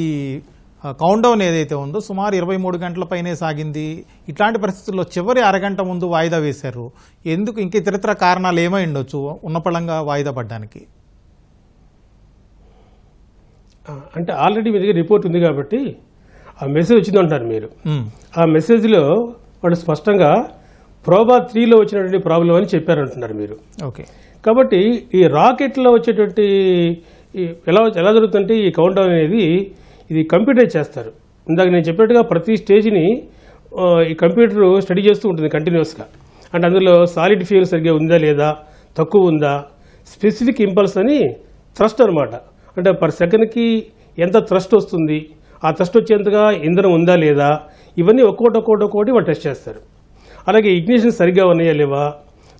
Speaker 2: కౌంట్డౌన్ ఏదైతే ఉందో సుమారు 23 గంటల పైనే సాగింది. ఇట్లాంటి పరిస్థితుల్లో చివరి అరగంట ముందు వాయిదా వేశారు. ఎందుకు? ఇంక ఇతరత్ర కారణాలు ఏమై ఉండొచ్చు ఉన్నపళంగా వాయిదా పడ్డానికి?
Speaker 4: అంటే ఆల్రెడీ మీ దగ్గర రిపోర్ట్ ఉంది కాబట్టి ఆ మెసేజ్ వచ్చిందంటారు మీరు. ఆ మెసేజ్లో వాళ్ళు స్పష్టంగా ప్రోబా 3లో వచ్చినటువంటి ప్రాబ్లం అని చెప్పారంటున్నారు మీరు.
Speaker 2: ఓకే.
Speaker 4: కాబట్టి ఈ రాకెట్లో వచ్చేటువంటి ఎలా జరుగుతుందంటే ఈ కౌంట్డౌన్ అనేది ఇది కంప్యూటర్ చేస్తారు. ఇందాక నేను చెప్పినట్టుగా ప్రతి స్టేజ్ని ఈ కంప్యూటర్ స్టడీ చేస్తూ ఉంటుంది కంటిన్యూస్గా. అంటే అందులో సాలిడ్ ఫ్యూయల్ సరిగ్గా ఉందా లేదా, తక్కువ ఉందా, స్పెసిఫిక్ ఇంపల్స్ అని థ్రస్ట్ అనమాట. అంటే పర్ సెకండ్కి ఎంత థ్రస్ట్ వస్తుంది, ఆ థ్రస్ట్ వచ్చేంతగా ఇంధనం ఉందా లేదా, ఇవన్నీ ఒక్కోటి వాళ్ళు టెస్ట్ చేస్తారు. అలాగే ఇగ్నిషన్ సరిగ్గా ఉన్నాయా లేవా,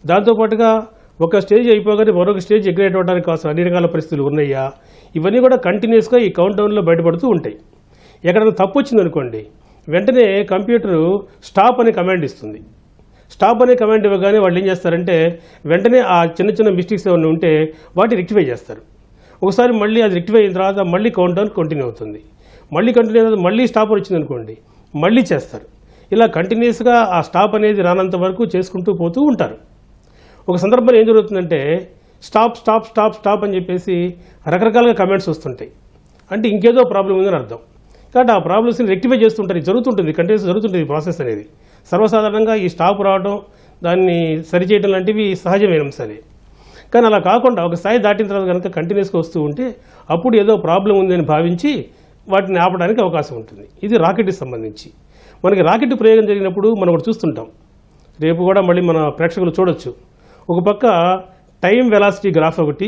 Speaker 4: దాంతోపాటుగా ఒక స్టేజ్ అయిపోగానే మరొక స్టేజ్ ఎగ్రేట్ అవ్వడానికి కావాల్సిన అన్ని రకాల పరిస్థితులు ఉన్నాయా, ఇవన్నీ కూడా కంటిన్యూస్గా ఈ కౌంట్డౌన్లో బయటపడుతూ ఉంటాయి. ఎక్కడైనా తప్పు వచ్చిందనుకోండి, వెంటనే కంప్యూటరు స్టాప్ అనే కమాండ్ ఇస్తుంది. స్టాప్ అనే కమాండ్ ఇవ్వగానే వాళ్ళు ఏం చేస్తారంటే వెంటనే ఆ చిన్న మిస్టేక్స్ ఏమైనా ఉంటే వాటిని రెక్టిఫై చేస్తారు. ఒకసారి మళ్ళీ అది రెక్టిఫై అయిన తర్వాత మళ్ళీ కౌంట్డౌన్ కంటిన్యూ అవుతుంది. మళ్ళీ కంటిన్యూ అయిన తర్వాత మళ్ళీ స్టాప్ వచ్చిందనుకోండి, మళ్ళీ చేస్తారు. ఇలా కంటిన్యూస్గా ఆ స్టాప్ అనేది రానంత వరకు చేసుకుంటూ పోతూ ఉంటారు. ఒక సందర్భంలో ఏం జరుగుతుందంటే స్టాప్ స్టాప్ స్టాప్ స్టాప్ అని చెప్పేసి రకరకాలుగా కమెంట్స్ వస్తుంటాయి. అంటే ఇంకేదో ప్రాబ్లం ఉందని అర్థం. కాబట్టి ఆ ప్రాబ్లమ్స్ని రెక్టిఫై చేస్తుంటారు. జరుగుతుంటుంది, కంటిన్యూస్ జరుగుతుంటుంది ఈ ప్రాసెస్ అనేది. సర్వసాధారణంగా ఈ స్టాప్ రావడం, దాన్ని సరిచేయడం లాంటివి సహజమైన అంశాలే. కానీ అలా కాకుండా ఒక స్థాయి దాటిన తర్వాత కనుక కంటిన్యూస్గా వస్తూ ఉంటే అప్పుడు ఏదో ప్రాబ్లం ఉందని భావించి వాటిని ఆపడానికి అవకాశం ఉంటుంది. ఇది రాకెట్కి సంబంధించి. మనకి రాకెట్ ప్రయోగం జరిగినప్పుడు మనం ఒకటి చూస్తుంటాం. రేపు కూడా మళ్ళీ మన ప్రేక్షకులు చూడొచ్చు. ఒక పక్క టైం వెలాసిటీ గ్రాఫ్ ఒకటి,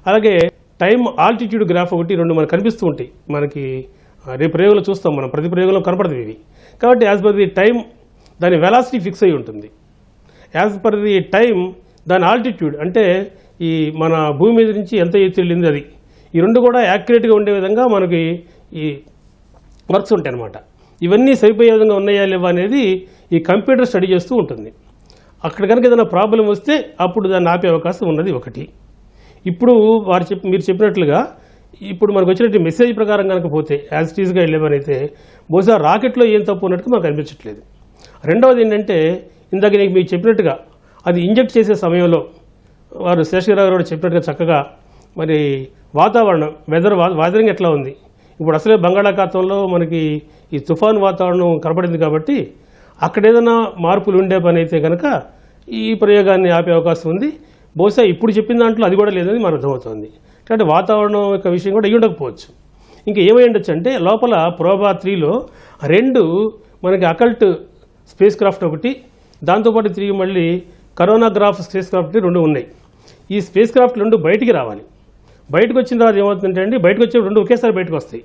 Speaker 4: అలాగే టైం ఆల్టిట్యూడ్ గ్రాఫ్ ఒకటి, రెండు మనకు కనిపిస్తూ ఉంటాయి. మనకి రేపు ప్రయోగంలో చూస్తాం, మనం ప్రతి ప్రయోగంలో కనపడదు ఇవి. కాబట్టి యాజ్ పర్ ది టైం దాని వెలాసిటీ ఫిక్స్ అయి ఉంటుంది. యాజ్ పర్ ది టైం దాని ఆల్టిట్యూడ్ అంటే ఈ మన భూమి మీద నుంచి ఎంత ఎత్తు వెళ్ళింది అది, ఈ రెండు కూడా యాక్యురేట్గా ఉండే విధంగా మనకి ఈ వర్క్స్ ఉంటాయి అన్నమాట. ఇవన్నీ సరిపోయే విధంగా ఉన్నాయా లేవా అనేది ఈ కంప్యూటర్ స్టడీ చేస్తూ ఉంటుంది. అక్కడ కనుక ఏదైనా ప్రాబ్లం వస్తే అప్పుడు దాన్ని ఆపే అవకాశం ఉన్నది ఒకటి. ఇప్పుడు మీరు చెప్పినట్లుగా ఇప్పుడు మనకు వచ్చినట్టు మెసేజ్ ప్రకారం కనుక పోతే యాజ్ ఇట్ ఈస్గా వెళ్ళేవనైతే బహుశా రాకెట్లో ఏం తప్పు ఉన్నట్టుగా మాకు అనిపించట్లేదు. రెండవది ఏంటంటే ఇందాక నీకు మీరు చెప్పినట్టుగా అది ఇంజెక్ట్ చేసే సమయంలో వారు శేషగిరిరావు గారు చెప్పినట్టుగా చక్కగా మరి వాతావరణం వెదరింగ్ ఎట్లా ఉంది, ఇప్పుడు అసలే బంగాళాఖాతంలో మనకి ఈ తుఫాను వాతావరణం కనపడింది కాబట్టి అక్కడ ఏదైనా మార్పులు ఉండే పని అయితే కనుక ఈ ప్రయోగాన్ని ఆపే అవకాశం ఉంది. బహుశా ఇప్పుడు చెప్పిన దాంట్లో అది కూడా లేదని మనకు అర్థమవుతుంది. అంటే వాతావరణం యొక్క విషయం కూడా అయ్యి ఉండకపోవచ్చు. ఇంకా ఏమై ఉండొచ్చు అంటే లోపల ప్రోబా 3లో 2 మనకి అకల్ట్ స్పేస్ క్రాఫ్ట్ ఒకటి, దాంతోపాటు తిరిగి మళ్ళీ కరోనాగ్రాఫ్ స్పేస్ క్రాఫ్ట్ 2 ఉన్నాయి. ఈ స్పేస్ క్రాఫ్ట్ 2 బయటికి రావాలి. బయటకు వచ్చిన తర్వాత ఏమవుతుందంటే అండి, బయటకు వచ్చే 2 ఒకేసారి బయటకు వస్తాయి.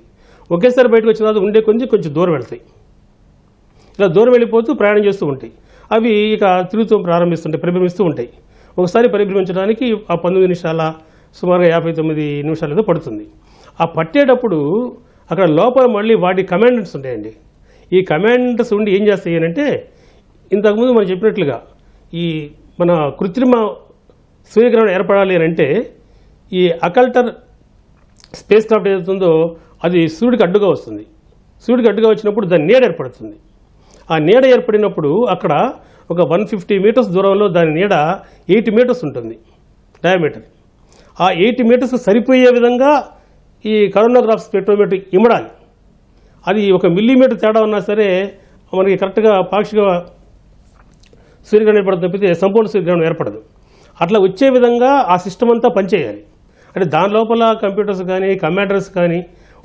Speaker 4: ఒకేసారి బయటకు వచ్చిన తర్వాత ఉండే కొంచెం దూరం వెళ్తాయి. ఇలా దూరం వెళ్ళిపోతూ ప్రయాణం చేస్తూ ఉంటాయి. అవి ఇక తిరుగుతూ ప్రారంభిస్తుంటాయి, పరిభ్రమిస్తూ ఉంటాయి. ఒకసారి పరిభ్రమించడానికి ఆ 19 నిమిషాల సుమారుగా 59 నిమిషాలు ఏదో పడుతుంది. ఆ పట్టేటప్పుడు అక్కడ లోపల మళ్ళీ వాటి కమాండెంట్స్ ఉంటాయండి. ఈ కమాండెంట్స్ ఉండి ఏం చేస్తాయి అంటే ఇంతకుముందు మనం చెప్పినట్లుగా ఈ మన కృత్రిమ సూర్యగ్రహణం ఏర్పడాలి అని అంటే ఈ అకల్టర్ స్పేస్ క్రాఫ్ట్ ఏదవుతుందో అది సూర్యుడికి అడ్డుగా వస్తుంది. సూర్యుడికి అడ్డుగా వచ్చినప్పుడు దాని నీడ ఏర్పడుతుంది. ఆ నీడ ఏర్పడినప్పుడు అక్కడ ఒక 150 మీటర్స్ దూరంలో దాని నీడ 8 మీటర్స్ ఉంటుంది డయామీటర్. ఆ 8 మీటర్స్ సరిపోయే విధంగా ఈ కరోనాగ్రాఫ్ స్పెక్ట్రోమీటర్ ఇమడాలి. అది 1 మిల్లీమీటర్ తేడా ఉన్నా సరే మనకి కరెక్ట్గా పాక్షిక సూర్యగ్రహణం ఏర్పడదు తప్పితే సంపూర్ణ సూర్యగ్రహణం ఏర్పడదు. అట్లా వచ్చే విధంగా ఆ సిస్టమ్ అంతా పనిచేయాలి. అంటే దాని లోపల కంప్యూటర్స్ కానీ కమాండర్స్ కానీ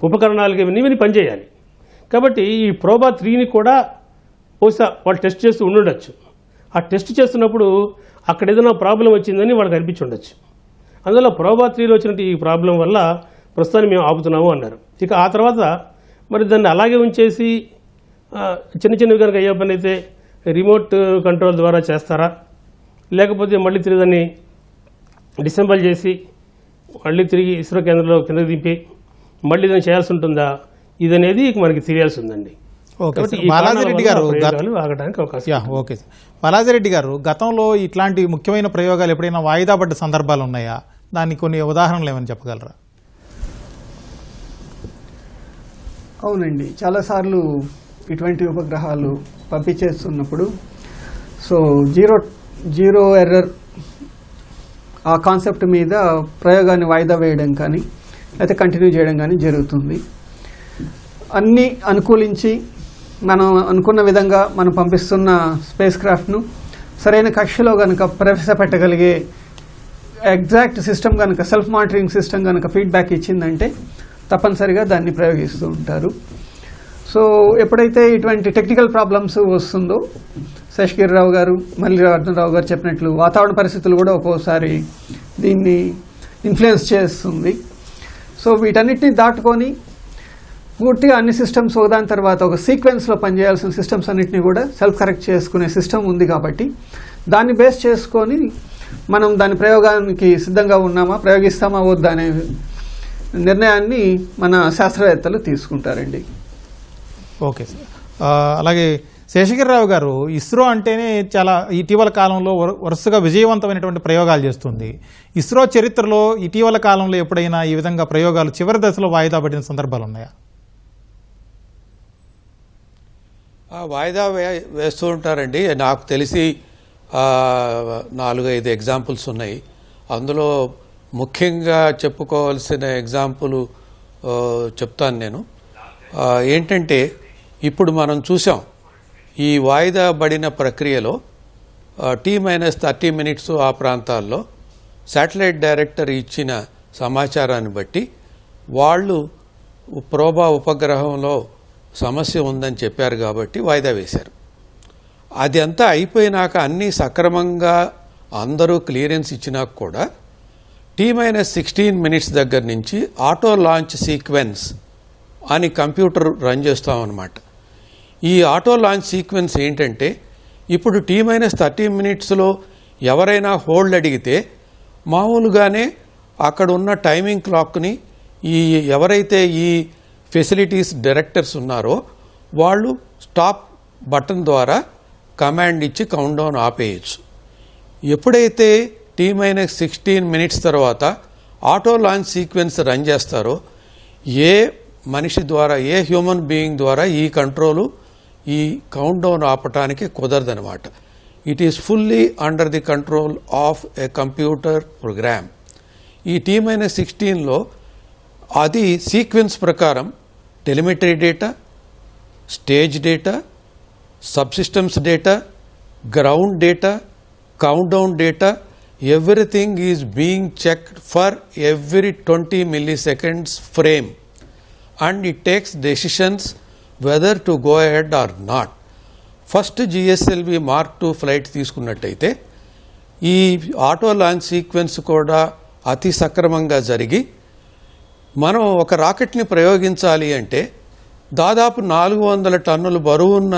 Speaker 4: ఉపకరణాలు ఇవన్నీ పనిచేయాలి. కాబట్టి ఈ ప్రోబా 3ని కూడా బహుశా వాళ్ళు టెస్ట్ చేస్తూ ఉండుండొచ్చు. ఆ టెస్ట్ చేస్తున్నప్పుడు అక్కడ ఏదైనా ప్రాబ్లం వచ్చిందని వాళ్ళకి అనిపించి ఉండొచ్చు. అందువల్ల ప్రోబా 3లో వచ్చినట్టు ఈ ప్రాబ్లం వల్ల ప్రస్తుతాన్ని మేము ఆపుతున్నాము అన్నారు. ఇక ఆ తర్వాత మరి దాన్ని అలాగే ఉంచేసి చిన్నవి కనుక అయ్యే పని అయితే రిమోట్ కంట్రోల్ ద్వారా చేస్తారా, లేకపోతే మళ్ళీ తిరిగి దాన్ని డిసెంబల్ చేసి మళ్ళీ తిరిగి ఇస్రో కేంద్రంలో కిందకి దింపి మళ్ళీ దాన్ని చేయాల్సి ఉంటుందా, ఇదనేది మనకి తెలియాల్సి ఉందండి.
Speaker 2: Okay sir. బాలాజీరెడ్డి గారు
Speaker 4: ఆగడానికి అవకాశం.
Speaker 2: Okay sir. బాలాజీరెడ్డి గారు, గతంలో ఇట్లాంటి ముఖ్యమైన ప్రయోగాలు ఎప్పుడైనా వాయిదా పడ్డ సందర్భాలు ఉన్నాయా? దానికి కొన్ని ఉదాహరణలు ఏమని చెప్పగలరా?
Speaker 5: అవునండి, చాలాసార్లు ఇటువంటి ఉపగ్రహాలు పంపించేస్తున్నప్పుడు జీరో ఎర్రర్ ఆ కాన్సెప్ట్ మీద ప్రయోగాన్ని వాయిదా వేయడం కానీ లేకపోతే కంటిన్యూ చేయడం కానీ జరుగుతుంది. అన్నీ అనుకూలించి మనం అనుకున్న విధంగా మనం పంపిస్తున్న స్పేస్ క్రాఫ్ట్ను సరైన కక్షలో కనుక ప్రవేశపెట్టగలిగే ఎగ్జాక్ట్ సిస్టమ్ కనుక, సెల్ఫ్ మానిటరింగ్ సిస్టమ్ కనుక ఫీడ్బ్యాక్ ఇచ్చిందంటే తప్పనిసరిగా దాన్ని ప్రయోగిస్తూ ఉంటారు. సో ఎప్పుడైతే ఇటువంటి టెక్నికల్ ప్రాబ్లమ్స్ వస్తుందో, శేషగిరిరావు గారు మల్లికార్జునరావు గారు చెప్పినట్లు వాతావరణ పరిస్థితులు కూడా ఒక్కోసారి దీన్ని ఇన్ఫ్లుయెన్స్ చేస్తుంది. సో వీటన్నిటిని దాటుకొని పూర్తిగా అన్ని సిస్టమ్స్ ఒకదాని తర్వాత ఒక సీక్వెన్స్లో పనిచేయాల్సిన సిస్టమ్స్ అన్నింటినీ కూడా సెల్ఫ్ కరెక్ట్ చేసుకునే సిస్టమ్ ఉంది. కాబట్టి దాన్ని బేస్ చేసుకొని మనం దాని ప్రయోగానికి సిద్ధంగా ఉన్నామా, ప్రయోగిస్తామా వద్దా అనే నిర్ణయాన్ని మన శాస్త్రవేత్తలు తీసుకుంటారండి.
Speaker 2: Okay sir. అలాగే శేషగిరిరావు గారు, ఇస్రో అంటేనే చాలా ఇటీవల కాలంలో వరుసగా విజయవంతమైనటువంటి ప్రయోగాలు చేస్తుంది. ఇస్రో చరిత్రలో ఇటీవల కాలంలో ఎప్పుడైనా ఈ విధంగా ప్రయోగాలు చివరి దశలో వాయిదా పడిన సందర్భాలు ఉన్నాయా?
Speaker 3: వాయిదా వేస్తూ ఉంటారండి. నాకు తెలిసి 4-5 ఎగ్జాంపుల్స్ ఉన్నాయి. అందులో ముఖ్యంగా చెప్పుకోవాల్సిన ఎగ్జాంపుల్ చెప్తాను నేను. ఏంటంటే ఇప్పుడు మనం చూసాం ఈ వాయిదా పడిన ప్రక్రియలో T-30 minutes ఆ ప్రాంతాల్లో శాటిలైట్ డైరెక్టర్ ఇచ్చిన సమాచారాన్ని బట్టి వాళ్ళు ప్రోబా ఉపగ్రహంలో సమస్య ఉందని చెప్పారు కాబట్టి వాయిదా వేశారు. అది అంతా అయిపోయినాక అన్నీ సక్రమంగా అందరూ క్లియరెన్స్ ఇచ్చినాక కూడా T-16 minutes దగ్గర నుంచి ఆటో లాంచ్ సీక్వెన్స్ అని కంప్యూటర్ రన్ చేస్తామన్నమాట. ఈ ఆటో లాంచ్ సీక్వెన్స్ ఏంటంటే, ఇప్పుడు T-30 minutesలో ఎవరైనా హోల్డ్ అడిగితే మామూలుగానే అక్కడ ఉన్న టైమింగ్ క్లాక్ని ఎవరైతే ఈ ఫెసిలిటీస్ డైరెక్టర్స్ ఉన్నారో వాళ్ళు స్టాప్ బటన్ ద్వారా కమాండ్ ఇచ్చి కౌంట్ డౌన్ ఆపేయచ్చు. ఎప్పుడైతే T-16 minutes తర్వాత ఆటో లాంచ్ సీక్వెన్స్ రన్ చేస్తారో ఏ మనిషి ద్వారా, ఏ హ్యూమన్ బీయింగ్ ద్వారా ఈ కంట్రోలు, ఈ కౌంట్ డౌన్ ఆపటానికి కుదరదనమాట. It is fully under the control of a computer program. ఈ T-16లో అది సీక్వెన్స్ ప్రకారం telemetry data, stage data, subsystems data, ground data, countdown data, everything is being checked for every 20 milliseconds frame and it takes decisions whether to go ahead or not. First GSLV Mark II flight తీసుకున్నట్టయితే ఈ auto launch sequence కూడా అతి సక్రమంగా జరిగి మనం ఒక రాకెట్ని ప్రయోగించాలి అంటే దాదాపు 400 టన్నుల బరువున్న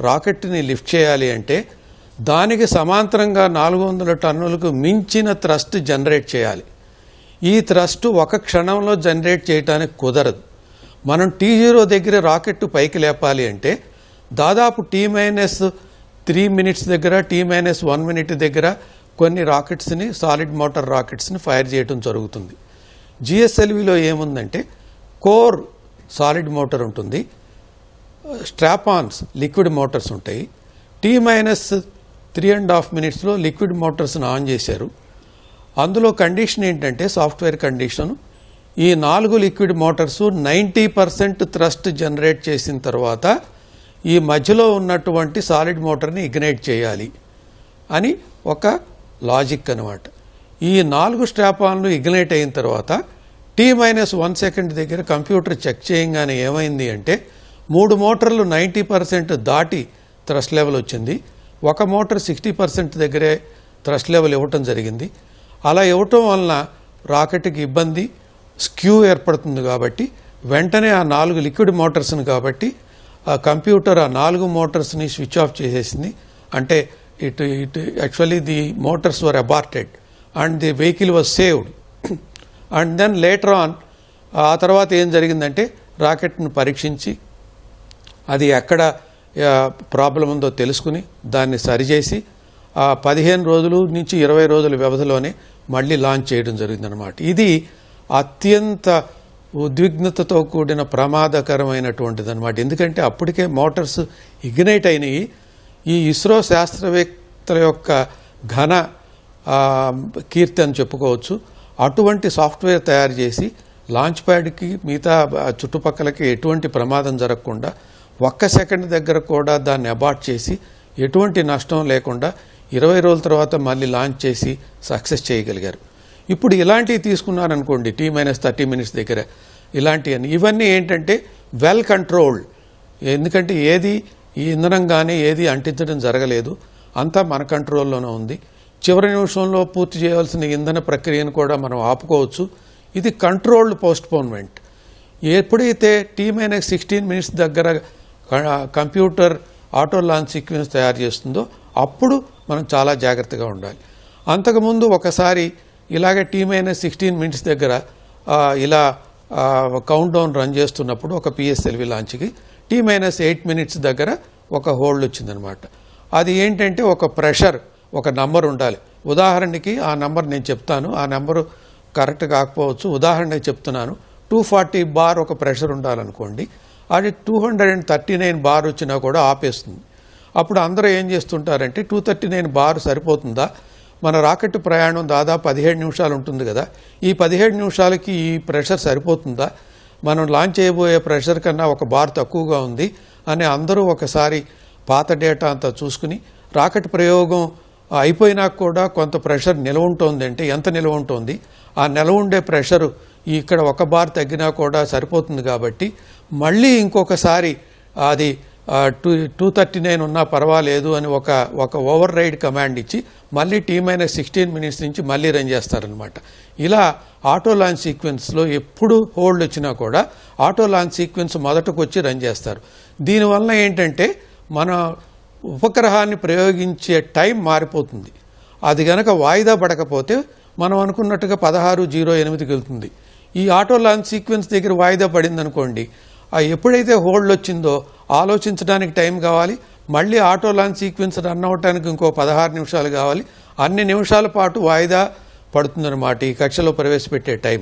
Speaker 3: రాకెట్ని లిఫ్ట్ చేయాలి అంటే దానికి సమాంతరంగా 400 టన్నులకు మించిన థ్రస్ట్ జనరేట్ చేయాలి. ఈ థ్రస్ట్ ఒక క్షణంలో జనరేట్ చేయడానికి కుదరదు. మనం T0 దగ్గర రాకెట్ పైకి లేపాలి అంటే దాదాపు T-3 minutes దగ్గర, T-1 minute దగ్గర కొన్ని రాకెట్స్ని, సాలిడ్ మోటార్ రాకెట్స్ని ఫైర్ చేయడం జరుగుతుంది. GSLVలో ఏముందంటే కోర్ సాలిడ్ మోటార్ ఉంటుంది, స్ట్రాపాన్స్ లిక్విడ్ మోటార్స్ ఉంటాయి. T-3.5 minutesలో లిక్విడ్ మోటార్స్ని ఆన్ చేశారు. అందులో కండిషన్ ఏంటంటే, సాఫ్ట్వేర్ కండిషన్, ఈ 4 లిక్విడ్ మోటార్స్ 90% థ్రస్ట్ జనరేట్ చేసిన తర్వాత ఈ మధ్యలో ఉన్నటువంటి సాలిడ్ మోటార్ని ఇగ్నైట్ చేయాలి. అని ఒక లాజిక్ అన్నమాట. ఈ 4 స్ట్రాపాన్లు ఇగ్నైట్ అయిన తర్వాత T-1 సెకండ్ దగ్గర కంప్యూటర్ చెక్ చేయగానే ఏమైంది అంటే 3 మోటార్లు 90% దాటి థ్రస్ట్ లెవెల్ వచ్చింది. ఒక మోటార్ 60% దగ్గరే థ్రస్ట్ లెవెల్ ఇవ్వటం జరిగింది. అలా ఇవ్వటం వలన రాకెట్కి ఇబ్బంది, స్క్యూ ఏర్పడుతుంది. కాబట్టి వెంటనే ఆ 4 లిక్విడ్ మోటార్స్ని కాబట్టి ఆ కంప్యూటర్ ఆ 4 మోటార్స్ని స్విచ్ ఆఫ్ చేసేసింది. అంటే it actually the motors were aborted and the vehicle was saved. And then later on ఆ తర్వాత ఏం జరిగిందంటే రాకెట్ను పరీక్షించి అది ఎక్కడ ప్రాబ్లం ఉందో తెలుసుకుని దాన్ని సరిచేసి 15 రోజులు నుంచి 20 రోజుల వ్యవధిలోనే మళ్ళీ లాంచ్ చేయడం జరిగిందనమాట. ఇది అత్యంత ఉద్విగ్నతతో కూడిన ప్రమాదకరమైనటువంటిది అనమాట. ఎందుకంటే అప్పటికే మోటార్స్ ఇగ్నైట్ అయినాయి. ఈ ఇస్రో శాస్త్రవేత్తల యొక్క ఘన కీర్తి అని చెప్పుకోవచ్చు. అటువంటి సాఫ్ట్వేర్ తయారు చేసి లాంచ్ ప్యాడ్కి మిగతా చుట్టుపక్కలకి ఎటువంటి ప్రమాదం జరగకుండా 1 సెకండ్ దగ్గర కూడా దాన్ని అబార్ట్ చేసి ఎటువంటి నష్టం లేకుండా 20 రోజుల తర్వాత మళ్ళీ లాంచ్ చేసి సక్సెస్ చేయగలిగారు. ఇప్పుడు ఇలాంటివి తీసుకున్నారనుకోండి T-30 మినిట్స్ దగ్గర ఇలాంటివన్నీ ఇవన్నీ ఏంటంటే వెల్ కంట్రోల్డ్. ఎందుకంటే ఏది ఈ ఇంధనం కానీ ఏది అంటించడం జరగలేదు, అంతా మన కంట్రోల్లోనే ఉంది. చివరి నిమిషంలో పూర్తి చేయాల్సిన ఇంధన ప్రక్రియను కూడా మనం ఆపుకోవచ్చు. ఇది కంట్రోల్డ్ పోస్ట్పోన్మెంట్. ఎప్పుడైతే T-16 మినిట్స్ దగ్గర కంప్యూటర్ ఆటో లాంచ్ సీక్వెన్స్ తయారు చేస్తుందో అప్పుడు మనం చాలా జాగ్రత్తగా ఉండాలి. అంతకుముందు ఒకసారి ఇలాగే T-16 మినిట్స్ దగ్గర ఇలా కౌంట్ డౌన్ రన్ చేస్తున్నప్పుడు ఒక PSLV లాంచ్కి T-8 మినిట్స్ దగ్గర ఒక హోల్డ్ వచ్చిందనమాట. అది ఏంటంటే ఒక ప్రెషర్, ఒక నంబర్ ఉండాలి. ఉదాహరణకి ఆ నంబర్ నేను చెప్తాను, ఆ నెంబరు కరెక్ట్ కాకపోవచ్చు. ఉదాహరణకి చెప్తున్నాను, 240 బార్ ఒక ప్రెషర్ ఉండాలనుకోండి. అది 239 బార్ వచ్చినా కూడా ఆపేస్తుంది. అప్పుడు అందరూ ఏం చేస్తుంటారంటే 239 బార్ సరిపోతుందా, మన రాకెట్ ప్రయాణం దాదాపు 17 నిమిషాలు ఉంటుంది కదా, ఈ 17 నిమిషాలకి ఈ ప్రెషర్ సరిపోతుందా, మనం లాంచ్ చేయబోయే ప్రెషర్ కన్నా 1 బార్ తక్కువగా ఉంది అని అందరూ ఒకసారి పాత డేటా అంతా చూసుకుని రాకెట్ ప్రయోగం అయిపోయినా కూడా కొంత ప్రెషర్ నిలవ ఉంటుంది అంటే ఎంత నిలవ ఉంటుంది, ఆ నిలవ ఉండే ప్రెషరు ఇక్కడ 1 బార్ తగ్గినా కూడా సరిపోతుంది. కాబట్టి మళ్ళీ ఇంకొకసారి అది 239 ఉన్నా పర్వాలేదు అని ఒక ఓవర్ రైడ్ కమాండ్ ఇచ్చి మళ్ళీ T-16 మినిట్స్ నుంచి మళ్ళీ రన్ చేస్తారనమాట. ఇలా ఆటో లాంచ్ సీక్వెన్స్లో ఎప్పుడు హోల్డ్ వచ్చినా కూడా ఆటో లాంచ్ సీక్వెన్స్ మొదటకు వచ్చి రన్ చేస్తారు. దీనివల్ల ఏంటంటే మన ఉపగ్రహాన్ని ప్రయోగించే టైం మారిపోతుంది. అది గనక వాయిదా పడకపోతే మనం అనుకున్నట్టుగా 16:08కి వెళ్తుంది. ఈ ఆటో లాంచ్ సీక్వెన్స్ దగ్గర వాయిదా పడింది అనుకోండి, ఎప్పుడైతే హోల్డ్ వచ్చిందో ఆలోచించడానికి టైం కావాలి, మళ్ళీ ఆటో లాంచ్ సీక్వెన్స్ రన్ అవ్వడానికి ఇంకో 16 నిమిషాలు కావాలి. అన్ని నిమిషాల పాటు వాయిదా పడుతుందన్నమాట ఈ కక్షలో ప్రవేశపెట్టే టైం.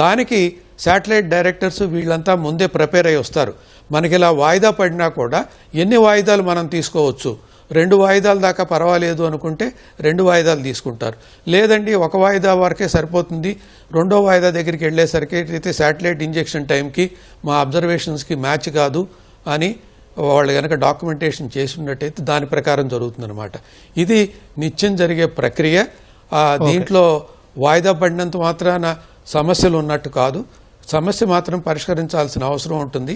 Speaker 3: దానికి శాటిలైట్ డైరెక్టర్స్ వీళ్ళంతా ముందే ప్రిపేర్ అయ్యి వస్తారు. మనకి ఇలా వాయిదా పడినా కూడా ఎన్ని వాయిదాలు మనం తీసుకోవచ్చు, 2 వాయిదాల దాకా పర్వాలేదు అనుకుంటే 2 వాయిదాలు తీసుకుంటారు. లేదండి 1 వాయిదా వరకే సరిపోతుంది, 2వ వాయిదా దగ్గరికి వెళ్ళేసరికి అయితే శాటిలైట్ ఇంజెక్షన్ టైంకి మా అబ్జర్వేషన్స్కి మ్యాచ్ కాదు అని వాళ్ళు కనుక డాక్యుమెంటేషన్ చేసి ఉన్నట్టయితే దాని ప్రకారం జరుగుతుందన్నమాట. ఇది నిత్యం జరిగే ప్రక్రియ. దీంట్లో వాయిదా పడినంత మాత్రాన సమస్యలు ఉన్నట్టు కాదు, సమస్య మాత్రం పరిష్కరించాల్సిన అవసరం ఉంటుంది.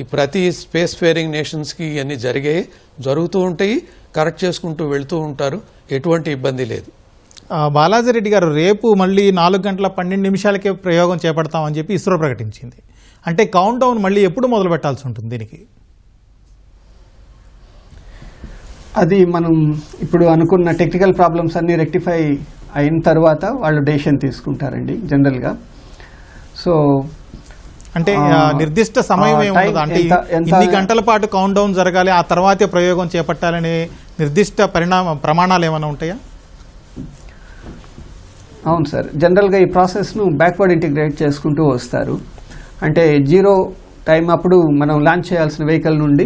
Speaker 3: ఈ ప్రతి స్పేస్ ఫేరింగ్ నేషన్స్కి ఇవన్నీ జరుగుతూ ఉంటాయి, కరెక్ట్ చేసుకుంటూ వెళ్తూ ఉంటారు, ఎటువంటి ఇబ్బంది లేదు.
Speaker 2: బాలాజీ రెడ్డి గారు, రేపు మళ్ళీ 4:12 ప్రయోగం చేపడతామని చెప్పి ఇస్రో ప్రకటించింది. అంటే కౌంట్ డౌన్ మళ్ళీ ఎప్పుడు మొదలు పెట్టాల్సి ఉంటుంది దీనికి?
Speaker 5: అది మనం ఇప్పుడు అనుకున్న టెక్నికల్ ప్రాబ్లమ్స్ అన్ని రెక్టిఫై అయిన తర్వాత వాళ్ళు డెసిషన్ తీసుకుంటారండి జనరల్గా. సో
Speaker 2: అంటే నిర్దిష్ట సమయం ఏముండదు, అంటే ఇన్ని గంటల పాటు కౌంట్ డౌన్ జరగాలి, ఆ తర్వాతే ప్రయోగం చేపట్టాలనే నిర్దిష్ట ప్రమాణాలు ఏమైనా ఉంటాయా?
Speaker 5: అవును సార్, జనరల్గా ఈ ప్రాసెస్ను బ్యాక్వర్డ్ ఇంటిగ్రేట్ చేసుకుంటూ వస్తారు. అంటే 0 టైం అప్పుడు మనం లాంచ్ చేయాల్సిన వెహికల్ నుండి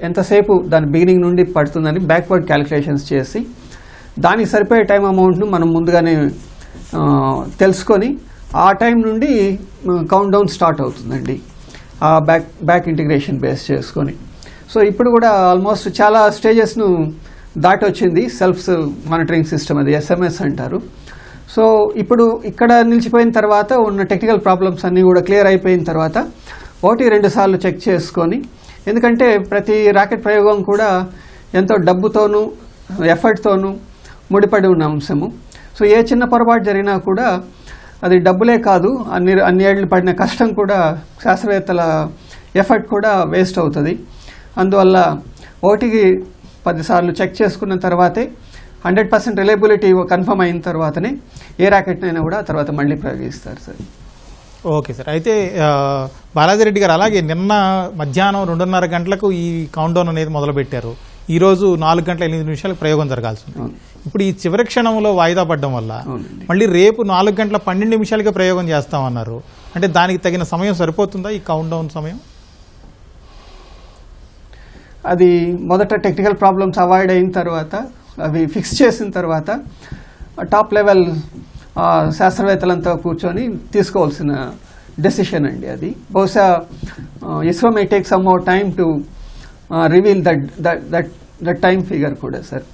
Speaker 5: ఎంతసేపు దాని బిగినింగ్ నుండి పడుతుందని బ్యాక్వర్డ్ క్యాలిక్యులేషన్స్ చేసి దానికి సరిపోయే టైం అమౌంట్ను మనం ముందుగానే తెలుసుకొని ఆ టైం నుండి కౌంట్ డౌన్ స్టార్ట్ అవుతుందండి, ఆ బ్యాక్ ఇంటిగ్రేషన్ బేస్ చేసుకొని. సో ఇప్పుడు కూడా ఆల్మోస్ట్ చాలా స్టేజెస్ను దాటి వచ్చింది, సెల్ఫ్ మానిటరింగ్ సిస్టమ్, అది SMS అంటారు. సో ఇప్పుడు ఇక్కడ నిలిచిపోయిన తర్వాత ఉన్న టెక్నికల్ ప్రాబ్లమ్స్ అన్నీ కూడా క్లియర్ అయిపోయిన తర్వాత 1-2 సార్లు చెక్ చేసుకొని, ఎందుకంటే ప్రతి రాకెట్ ప్రయోగం కూడా ఎంతో డబ్బుతోనూ ఎఫర్ట్తోనూ ముడిపడి ఉన్న అంశము. సో ఏ చిన్న పొరపాటు జరిగినా కూడా అది డబ్బులే కాదు, అన్ని ఏళ్ళు పడిన కష్టం కూడా, శాస్త్రవేత్తల ఎఫర్ట్ కూడా వేస్ట్ అవుతుంది. అందువల్ల 1-10 సార్లు చెక్ చేసుకున్న తర్వాతే 100% రిలయబిలిటీ కన్ఫర్మ్ అయిన తర్వాతనే ఏ రాకెట్నైనా కూడా తర్వాత మళ్ళీ ప్రయోగిస్తారు సార్.
Speaker 2: Okay sir. అయితే బాలాజీ గారు, అలాగే నిన్న మధ్యాహ్నం 2:30 గంటలకు ఈ కౌంట్డౌన్ అనేది మొదలుపెట్టారు. ఈరోజు 4:08 ప్రయోగం జరగాల్సి ఉంది. ఇప్పుడు ఈ చివరి క్షణంలో వాయిదా పడడం వల్ల మళ్ళీ రేపు 4:12 ప్రయోగం చేస్తామన్నారు. అంటే దానికి తగిన సమయం సరిపోతుందా ఈ కౌంట్డౌన్ సమయం?
Speaker 5: అది మొదట టెక్నికల్ ప్రాబ్లమ్స్ అవాయిడ్ అయిన తర్వాత, అవి ఫిక్స్ చేసిన తర్వాత టాప్ లెవెల్ శాస్త్రవేత్తలంతా కూర్చొని తీసుకోవాల్సిన డెసిషన్ అండి అది. బహుశా ISRO may take some more time to reveal that time figure కూడా సార్.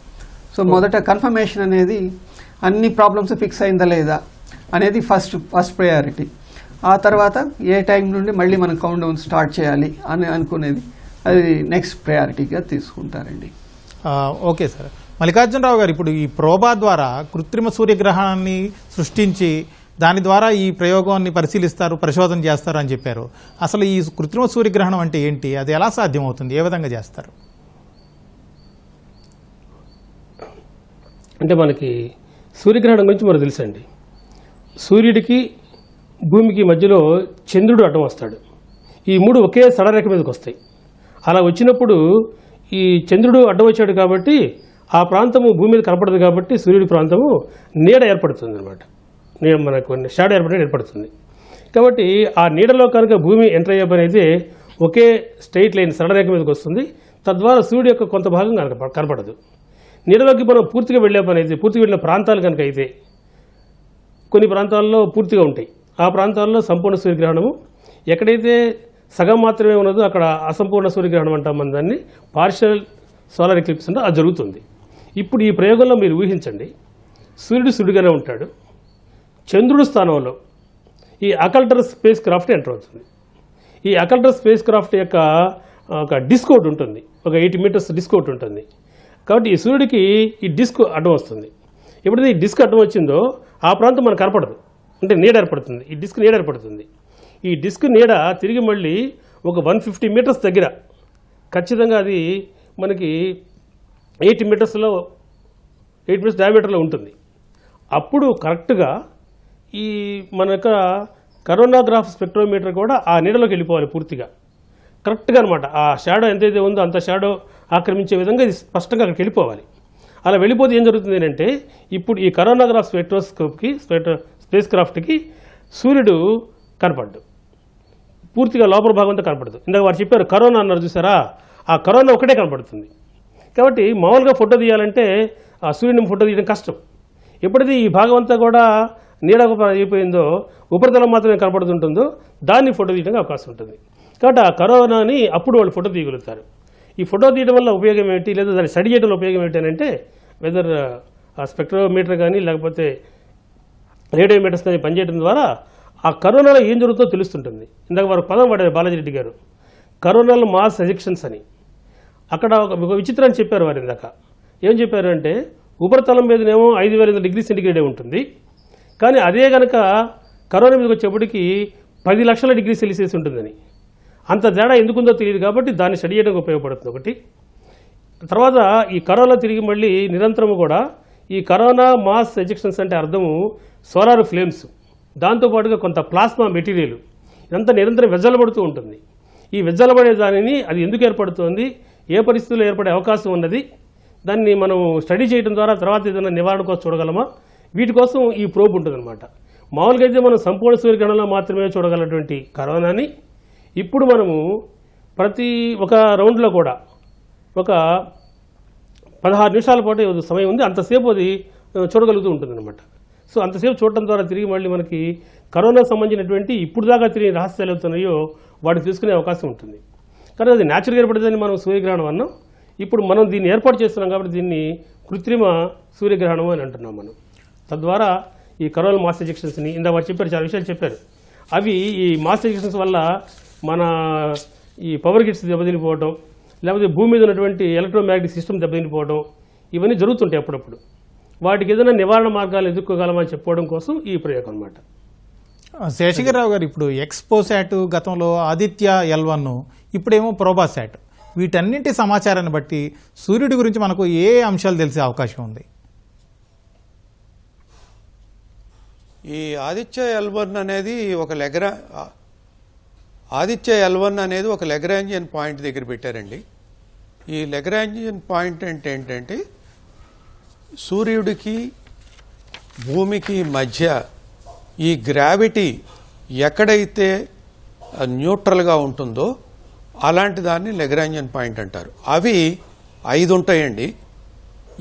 Speaker 5: సో మొదట కన్ఫర్మేషన్ అనేది అన్ని ప్రాబ్లమ్స్ ఫిక్స్ అయిందా లేదా అనేది ఫస్ట్ ప్రయారిటీ. ఆ తర్వాత ఏ టైం నుండి మళ్ళీ మనం కౌంట్ డౌన్ స్టార్ట్ చేయాలి అని అనుకునేది అది నెక్స్ట్ ప్రయారిటీగా తీసుకుంటారండి.
Speaker 2: Okay sir. మల్లికార్జునరావు గారు, ఇప్పుడు ఈ ప్రోబా ద్వారా కృత్రిమ సూర్యగ్రహణాన్ని సృష్టించి దాని ద్వారా ఈ ప్రయోగాన్ని పరిశీలిస్తారు, పరిశోధన చేస్తారు అని చెప్పారు. అసలు ఈ కృత్రిమ సూర్యగ్రహణం అంటే ఏంటి, అది ఎలా సాధ్యమవుతుంది, ఏ విధంగా చేస్తారు?
Speaker 4: అంటే మనకి సూర్యగ్రహణం గురించి మనకు తెలుసండి. సూర్యుడికి భూమికి మధ్యలో చంద్రుడు అడ్డం వస్తాడు. ఈ మూడు ఒకే సడరేఖ మీదకి వస్తాయి. అలా వచ్చినప్పుడు ఈ చంద్రుడు అడ్డం వచ్చాడు కాబట్టి ఆ ప్రాంతము భూమి మీద కనపడదు, కాబట్టి సూర్యుడి ప్రాంతము నీడ ఏర్పడుతుంది అనమాట. మనకు షాడో ఏర్పడుతుంది. కాబట్టి ఆ నీడలో కనుక భూమి ఎంటర్ అయ్యే పని అయితే ఒకే స్ట్రైట్ లైన్ సడరేఖ మీదకి వస్తుంది. తద్వారా సూర్యుడు యొక్క కొంత భాగం కనపడదు. నీడలోకి మనం పూర్తిగా వెళ్ళే పని అయితే, పూర్తిగా వెళ్ళిన ప్రాంతాలు కనుక అయితే కొన్ని ప్రాంతాల్లో పూర్తిగా ఉంటాయి. ఆ ప్రాంతాల్లో సంపూర్ణ సూర్యగ్రహణము, ఎక్కడైతే సగం మాత్రమే ఉన్నదో అక్కడ అసంపూర్ణ సూర్యగ్రహణం అంటాం. మన దాన్ని పార్షియల్ సోలార్ ఎక్లిప్స్ అంటే అది జరుగుతుంది. ఇప్పుడు ఈ ప్రయోగంలో మీరు ఊహించండి, సూర్యుడు సూర్యుడిగానే ఉంటాడు, చంద్రుడి స్థానంలో ఈ అకల్టర్ స్పేస్ క్రాఫ్ట్ ఎంటర్ అవుతుంది. ఈ అకల్టర్ స్పేస్ క్రాఫ్ట్ యొక్క ఒక డిస్క్ ఒకటి ఉంటుంది, ఒక 80 మీటర్స్ డిస్క్ ఒకటి ఉంటుంది. కాబట్టి ఈ సూర్యుడికి ఈ డిస్క్ అడ్డం వస్తుంది. ఎప్పుడైతే ఈ డిస్క్ అడ్డం వచ్చిందో ఆ ప్రాంతం మనకు కనపడదు, అంటే నీడ ఏర్పడుతుంది. ఈ డిస్క్ నీడ ఏర్పడుతుంది. ఈ డిస్క్ నీడ తిరిగి మళ్ళీ ఒక 150 మీటర్స్ దగ్గర ఖచ్చితంగా అది మనకి 8 మీటర్స్ డయామీటర్లో ఉంటుంది. అప్పుడు కరెక్ట్గా ఈ మన యొక్క కరోనాగ్రాఫ్ స్పెక్ట్రోమీటర్ కూడా ఆ నీడలోకి వెళ్ళిపోవాలి పూర్తిగా, కరెక్ట్గా అనమాట. ఆ షాడో ఎంతైతే ఉందో అంత షాడో ఆక్రమించే విధంగా ఇది స్పష్టంగా అక్కడికి వెళ్ళిపోవాలి. అలా వెళ్ళిపోతే ఏం జరుగుతుంది అంటే, ఇప్పుడు ఈ కరోనాగ్రాఫ్ స్పేస్ క్రాఫ్ట్కి సూర్యుడు కనపడ్డు, పూర్తిగా లోపల భాగంతో కనపడదు. ఇందాక వారు చెప్పారు కరోనా అన్నారు చూసారా, ఆ కరోనా ఒకటే కనపడుతుంది. కాబట్టి మామూలుగా ఫోటో తీయాలంటే ఆ సూర్యుడిని ఫోటో తీయడం కష్టం. ఎప్పుడైతే ఈ భాగం అంతా కూడా నీడ అయిపోయిందో, ఉపరితలం మాత్రమే కనపడుతుంటుందో దాన్ని ఫోటో తీయడానికి అవకాశం ఉంటుంది. కాబట్టి ఆ కరోనాని అప్పుడు వాళ్ళు ఫోటో తీయగలుగుతారు. ఈ ఫోటో తీయడం వల్ల ఉపయోగం ఏంటి, లేదా దాన్ని స్టడీ చేయడం వల్ల ఉపయోగం ఏంటి అని అంటే, వెదర్ ఆ స్పెక్ట్రోమీటర్ కానీ లేకపోతే రేడియోమీటర్స్ కానీ పనిచేయడం ద్వారా ఆ కరోనాలో ఏం జరుగుతుందో తెలుస్తుంటుంది. ఇందాక వారు పదం వాడారు బాలాజీ రెడ్డి గారు, కరోనాలో మాస్ ఎజెక్షన్స్ అని. అక్కడ ఒక విచిత్రాన్ని చెప్పారు వారు ఇందాక. ఏం చెప్పారు అంటే, ఉపరితలం మీదనేమో 5,500 డిగ్రీ సెంటిగ్రేడే ఉంటుంది, కానీ అదే కనుక కరోనా మీదకి వచ్చేప్పటికి 10 లక్షల డిగ్రీ సెల్సియస్ ఉంటుందని. అంత తేడా ఎందుకుందో తెలియదు, కాబట్టి దాన్ని స్టడీ చేయడానికి ఉపయోగపడుతుంది ఒకటి. తర్వాత ఈ కరోనా తిరిగి మళ్ళీ నిరంతరము కూడా ఈ కరోనా మాస్ ఎజెక్షన్స్ అంటే అర్థము సోలార్ ఫ్లేమ్స్, దాంతోపాటుగా కొంత ప్లాస్మా మెటీరియల్ ఇదంతా నిరంతరం వెజ్జలబడుతూ ఉంటుంది. ఈ వెజ్జలబడే దానిని అది ఎందుకు ఏర్పడుతుంది, ఏ పరిస్థితుల్లో ఏర్పడే అవకాశం ఉన్నది, దాన్ని మనం స్టడీ చేయడం ద్వారా తర్వాత ఏదైనా నివారణ కోసం చూడగలమా, వీటి కోసం ఈ ప్రోబ్ ఉంటుందన్నమాట. మామూలుగా అయితే మనం సంపూర్ణ సూర్యగ్రహణంలో మాత్రమే చూడగలటువంటి కరోనాని ఇప్పుడు మనము ప్రతి ఒక రౌండ్లో కూడా ఒక 16 నిమిషాల పాటు సమయం ఉంది, అంతసేపు అది చూడగలుగుతూ ఉంటుందన్నమాట. సో అంతసేపు చూడటం ద్వారా తిరిగి మళ్ళీ మనకి కరోనాకు సంబంధించినటువంటి ఇప్పుడు దాకా తిరిగి రహస్యాలు అవుతున్నాయో వాటిని తీసుకునే అవకాశం ఉంటుంది. కానీ అది న్యాచురల్గా ఏర్పడుతుందని మనం సూర్యగ్రహణం అన్నాం. ఇప్పుడు మనం దీన్ని ఏర్పాటు చేస్తున్నాం కాబట్టి దీన్ని కృత్రిమ సూర్యగ్రహణం అని అంటున్నాం మనం. తద్వారా ఈ కరోనా మాస్ ఎజెక్షన్స్ని ఇందాక వారు చెప్పారు, చాలా విషయాలు చెప్పారు. అవి ఈ మాస్ ఎజెక్షన్స్ వల్ల మన ఈ పవర్ గ్రిడ్స్ దెబ్బతినిపోవడం, లేకపోతే భూమి మీద ఉన్నటువంటి ఎలక్ట్రోమాగ్నెటిక్ సిస్టమ్ దెబ్బతినిపోవడం, ఇవన్నీ జరుగుతుంటాయి అప్పుడప్పుడు. వాటికి ఏదైనా నివారణ మార్గాలు ఎదుర్కోగలమని చెప్పుకోవడం కోసం ఈ ప్రయోగం అన్నమాట.
Speaker 2: శేషగిరిరావు గారు, ఇప్పుడు ఎక్స్పోసాట్, గతంలో ఆదిత్య L1, ఇప్పుడేమో ప్రోబాసాట్, వీటన్నింటి సమాచారాన్ని బట్టి సూర్యుడి గురించి మనకు ఏ అంశాలు తెలిసే అవకాశం ఉంది?
Speaker 3: ఈ ఆదిత్య L1 అనేది ఒక లెగ్రాంజియన్ పాయింట్ దగ్గర పెట్టారండి. ఈ లెగ్రాంజియన్ పాయింట్ అంటే ఏంటంటే సూర్యుడికి భూమికి మధ్య ఈ గ్రావిటీ ఎక్కడైతే న్యూట్రల్గా ఉంటుందో అలాంటి దాన్ని లెగ్రాంజియన్ పాయింట్ అంటారు. అవి 5 ఉంటాయండి.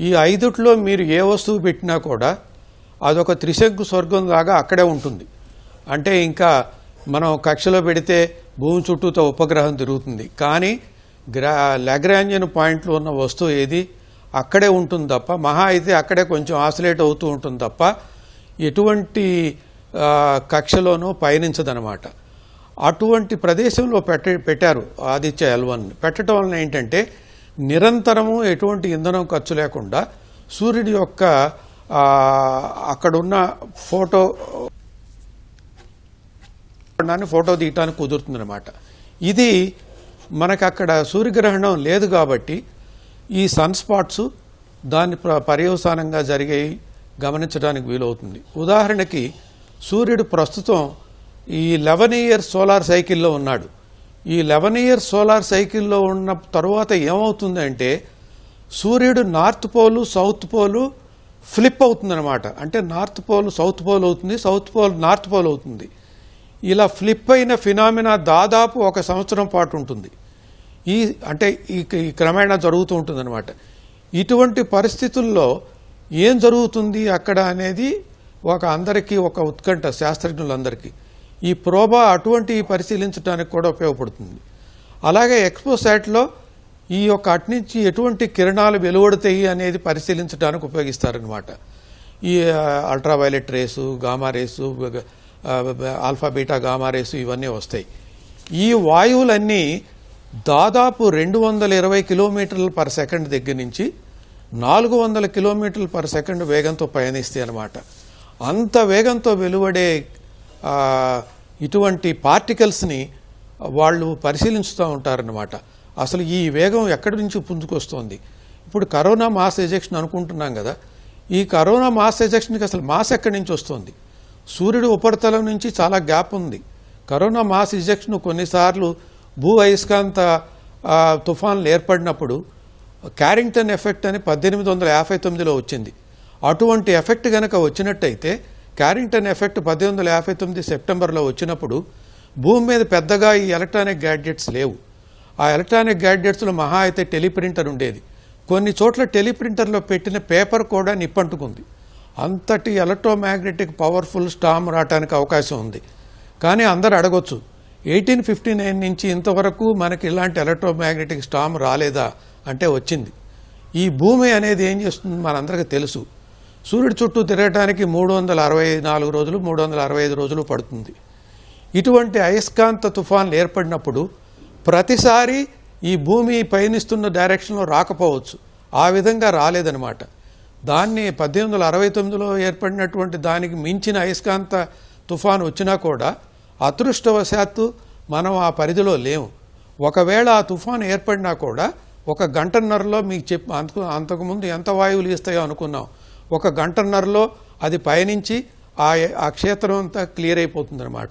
Speaker 3: ఈ 5లో మీరు ఏ వస్తువు పెట్టినా కూడా అదొక త్రిశంకు స్వర్గం లాగా అక్కడే ఉంటుంది. అంటే ఇంకా మనం కక్షలో పెడితే భూమి చుట్టూతో ఉపగ్రహం తిరుగుతుంది, కానీ లాగ్రాంజియన్ పాయింట్లో ఉన్న వస్తువు ఏది అక్కడే ఉంటుంది తప్ప, మహా అయితే అక్కడే కొంచెం ఆసిలేట్ అవుతూ ఉంటుంది తప్ప ఎటువంటి కక్షలోనూ పయనించదనమాట. అటువంటి ప్రదేశంలో పెట్టారు ఆదిత్య L1. పెట్టడం వలన ఏంటంటే నిరంతరము ఎటువంటి ఇంధనం ఖర్చు లేకుండా సూర్యుడి యొక్క అక్కడున్న ఫోటో తీయటానికి కుదురుతుందన్నమాట. ఇది మనకు అక్కడ సూర్యగ్రహణం లేదు కాబట్టి ఈ సన్ స్పాట్స్ దాని పర్యవసానంగా జరిగాయి గమనించడానికి వీలవుతుంది. ఉదాహరణకి సూర్యుడు ప్రస్తుతం ఈ 11 ఇయర్స్ సోలార్ సైకిల్లో ఉన్నాడు. ఈ 11 ఇయర్స్ సోలార్ సైకిల్లో ఉన్న తరువాత ఏమవుతుందంటే సూర్యుడు north pole south pole flip అవుతుందన్నమాట. అంటే నార్త్ పోల్ సౌత్ పోల్ అవుతుంది, సౌత్ పోల్ నార్త్ పోల్ అవుతుంది. ఇలా ఫ్లిప్ అయిన ఫినామినా దాదాపు 1 సంవత్సరం పాటు ఉంటుంది. ఈ క్రమేణా జరుగుతూ ఉంటుందన్నమాట. ఇటువంటి పరిస్థితుల్లో ఏం జరుగుతుంది అక్కడ అనేది అందరికీ ఒక ఉత్కంఠ, శాస్త్రజ్ఞులందరికీ. ఈ ప్రోబా అటువంటి పరిశీలించడానికి కూడా ఉపయోగపడుతుంది. అలాగే ఎక్స్పోసాట్లో ఈ యొక్క అట్నుంచి ఎటువంటి కిరణాలు వెలువడతాయి అనేది పరిశీలించడానికి ఉపయోగిస్తారనమాట. ఈ ultraviolet race, gamma race, alpha beta gamma race ఇవన్నీ వస్తాయి. ఈ వాయువులన్నీ దాదాపు 220 కిలోమీటర్ల పర్ సెకండ్ దగ్గర నుంచి 400 కిలోమీటర్ల పర్ సెకండ్ వేగంతో పయనిస్తాయి అన్నమాట. అంత వేగంతో వెలువడే ఇటువంటి పార్టికల్స్ని వాళ్ళు పరిశీలించుతూ ఉంటారన్నమాట. అసలు ఈ వేగం ఎక్కడి నుంచి పుంజుకొస్తోంది? ఇప్పుడు కరోనా మాస్ ఎజెక్షన్ అనుకుంటున్నాం కదా, ఈ కరోనా మాస్ ఎజెక్షన్కి అసలు మాస్ ఎక్కడి నుంచి వస్తుంది? సూర్యుడు ఉపరితలం నుంచి చాలా గ్యాప్ ఉంది. కరోనా మాస్ ఎజెక్షన్ కొన్నిసార్లు భూ అయస్కాంత తుఫాన్లు ఏర్పడినప్పుడు క్యారింగ్టన్ ఎఫెక్ట్ అని 1859లో వచ్చింది. అటువంటి ఎఫెక్ట్ కనుక వచ్చినట్టయితే, క్యారింగ్టన్ ఎఫెక్ట్ 1859 సెప్టెంబర్లో వచ్చినప్పుడు భూమి మీద పెద్దగా ఈ ఎలక్ట్రానిక్ గ్యాడ్జెట్స్ లేవు. ఆ ఎలక్ట్రానిక్ గ్యాడ్జెట్స్లో మహా అయితే టెలిప్రింటర్ ఉండేది. కొన్ని చోట్ల టెలిప్రింటర్లో పెట్టిన పేపర్ కూడా నిప్పంటుకుంది. అంతటి ఎలక్ట్రోమాగ్నెటిక్ పవర్ఫుల్ స్టామ్ రావడానికి అవకాశం ఉంది. కానీ అందరు అడగొచ్చు, 1859 నుంచి ఇంతవరకు మనకి ఇలాంటి ఎలక్ట్రోమాగ్నెటిక్ స్టామ్ రాలేదా అంటే వచ్చింది. ఈ భూమి అనేది ఏం చేస్తుంది మనందరికీ తెలుసు. సూర్యుడి చుట్టూ తిరగడానికి 364 రోజులు 365 రోజులు పడుతుంది. ఇటువంటి అయస్కాంత తుఫాన్లు ఏర్పడినప్పుడు ప్రతిసారి ఈ భూమి పయనిస్తున్న డైరెక్షన్లో రాకపోవచ్చు. ఆ విధంగా రాలేదన్నమాట. దాన్ని 1869లో ఏర్పడినటువంటి దానికి మించిన అయస్కాంత తుఫాను వచ్చినా కూడా అదృష్టవశాత్తు మనం ఆ పరిధిలో లేము. ఒకవేళ ఆ తుఫాను ఏర్పడినా కూడా 1 గంటన్నరలో మీకు అంతకుముందు ఎంత వాయువులు ఇస్తాయో అనుకున్నాం, 1 గంటన్నరలో అది పయనించి ఆ క్షేత్రం అంతా క్లియర్ అయిపోతుంది అనమాట.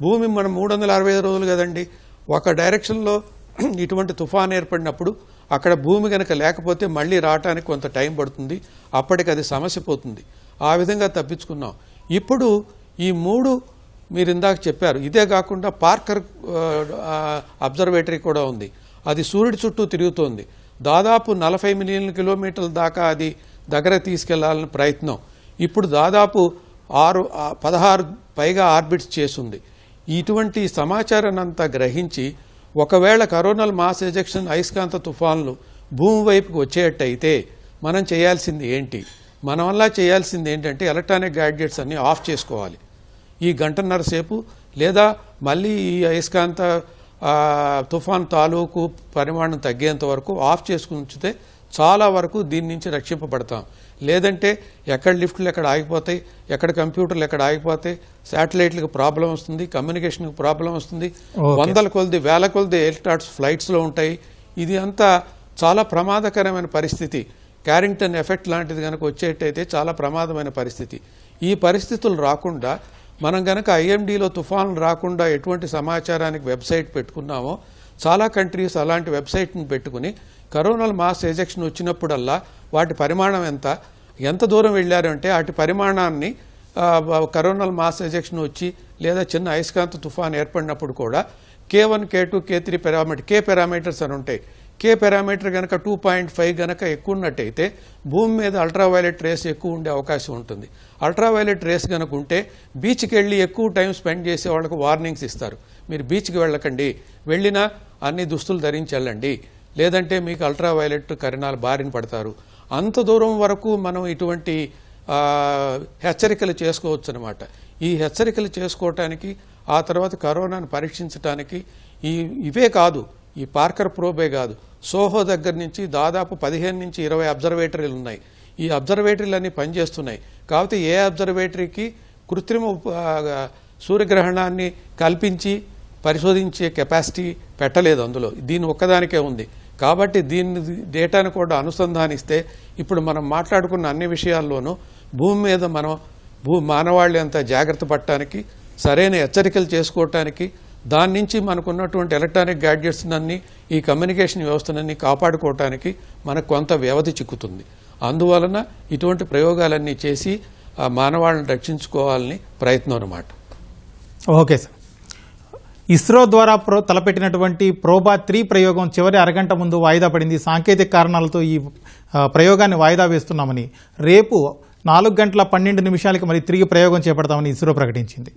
Speaker 3: భూమి మనం 365 రోజులు కదండి. ఒక డైరెక్షన్లో ఇటువంటి తుఫాను ఏర్పడినప్పుడు అక్కడ భూమి కనుక లేకపోతే మళ్ళీ రావడానికి కొంత టైం పడుతుంది. అప్పటికి అది సమస్య పోతుంది. ఆ విధంగా తప్పించుకున్నాం. ఇప్పుడు ఈ 3 మీరు ఇందాక చెప్పారు. ఇదే కాకుండా పార్కర్ అబ్జర్వేటరీ కూడా ఉంది. అది సూర్యుడి చుట్టూ తిరుగుతోంది. దాదాపు 40 మిలియన్ల కిలోమీటర్ల దాకా అది దగ్గర తీసుకెళ్లాలని ప్రయత్నం. ఇప్పుడు దాదాపు 16 పైగా ఆర్బిట్స్ చేస్తుంది. ఇటువంటి సమాచారాన్ని అంతా గ్రహించి ఒకవేళ కరోనల్ మాస్ ఎజెక్షన్ అయస్కాంత తుఫాన్లు భూమి వైపుకి వచ్చేటట్టయితే మనం చేయాల్సింది ఏంటి? మన వల్ల చేయాల్సింది ఏంటంటే ఎలక్ట్రానిక్ గ్యాడ్జెట్స్ అన్నీ ఆఫ్ చేసుకోవాలి. ఈ గంటన్నర సేపు లేదా మళ్ళీ ఈ అయస్కాంత తుఫాన్ తాలూకు పరిమాణం తగ్గేంత వరకు ఆఫ్ చేసుకుని ఉంచితే చాలా వరకు దీని నుంచి రక్షింపబడతాం. లేదంటే ఎక్కడ లిఫ్ట్లు ఎక్కడ ఆగిపోతాయి, ఎక్కడ కంప్యూటర్లు ఎక్కడ ఆగిపోతాయి, శాటిలైట్లకు ప్రాబ్లం వస్తుంది, కమ్యూనికేషన్కి ప్రాబ్లం వస్తుంది, వందల కొలది వేల కొలది ఎయిర్ ఫ్లైట్స్లో ఉంటాయి. ఇది అంతా చాలా ప్రమాదకరమైన పరిస్థితి. క్యారింగ్టన్ ఎఫెక్ట్ లాంటిది కనుక వచ్చేటైతే చాలా ప్రమాదమైన పరిస్థితి. ఈ పరిస్థితులు రాకుండా మనం కనుక ఐఎండీలో తుఫాన్లు రాకుండా ఎటువంటి సమాచారానికి వెబ్సైట్ పెట్టుకున్నామో చాలా కంట్రీస్ అలాంటి వెబ్సైట్ని పెట్టుకుని కరోనల్ మాస్ ఎజెక్షన్ వచ్చినప్పుడల్లా వాటి పరిమాణం ఎంత దూరం వెళ్ళారంటే వాటి పరిమాణాన్ని కరోనల్ మాస్ ఎజెక్షన్ వచ్చి లేదా చిన్న అయస్కాంత తుఫాన్ ఏర్పడినప్పుడు కూడా K1, K2, K3 parameter K parameters అని ఉంటాయి. K పారామీటర్ కనుక 2.5 కనుక ఎక్కువ ఉన్నట్టయితే భూమి మీద అల్ట్రావైలెట్ రేస్ ఎక్కువ ఉండే అవకాశం ఉంటుంది. అల్ట్రావైలెట్ రేస్ కనుక ఉంటే బీచ్కి వెళ్ళి ఎక్కువ టైం స్పెండ్ చేసే వాళ్ళకు వార్నింగ్స్ ఇస్తారు. మీరు బీచ్కి వెళ్ళకండి, వెళ్ళినా అన్ని దుస్తులు ధరించి వెళ్ళండి, లేదంటే మీకు అల్ట్రావైలెట్ కిరణాలు బారిన పడతారు. అంత దూరం వరకు మనం ఇటువంటి హెచ్చరికలు చేసుకోవచ్చు అన్నమాట. ఈ హెచ్చరికలు చేసుకోవటానికి ఆ తర్వాత కరోనాను పరీక్షించడానికి ఇవే కాదు, ఈ పార్కర్ ప్రోబే కాదు, సోహో దగ్గర నుంచి దాదాపు 15 నుంచి 20 అబ్జర్వేటరీలు ఉన్నాయి. ఈ అబ్జర్వేటరీలు అన్నీ పనిచేస్తున్నాయి. కాబట్టి ఏ అబ్జర్వేటరీకి కృత్రిమ సూర్యగ్రహణాన్ని కల్పించి పరిశోధించే కెపాసిటీ పెట్టలేదు అందులో, దీని ఒక్కదానికే ఉంది. కాబట్టి దీని డేటాను కూడా అనుసంధానిస్తే ఇప్పుడు మనం మాట్లాడుకున్న అన్ని విషయాల్లోనూ భూమి మీద మనం మానవాళి అంతా జాగ్రత్త పడటానికి, సరైన హెచ్చరికలు చేసుకోవటానికి, దాని నుంచి మనకున్నటువంటి ఎలక్ట్రానిక్ గ్యాడ్జెట్స్ అన్ని ఈ కమ్యూనికేషన్ వ్యవస్థలన్నీ కాపాడుకోవటానికి మనకు కొంత వ్యవధి చిక్కుతుంది. అందువలన ఇటువంటి ప్రయోగాలన్నీ చేసి మానవాళిని రక్షించుకోవాలని ప్రయత్నం అన్నమాట.
Speaker 2: Okay sir. ఇస్రో ద్వారా తలపెట్టినటువంటి ప్రోబా 3 ప్రయోగం చివరి అరగంట ముందు వాయిదా పడింది. సాంకేతిక కారణాలతో ఈ ప్రయోగాన్ని వాయిదా వేస్తున్నామని, రేపు 4 గంటల 12 నిమిషాలకి మరి తిరిగి ప్రయోగం చేపడతామని ఇస్రో ప్రకటించింది.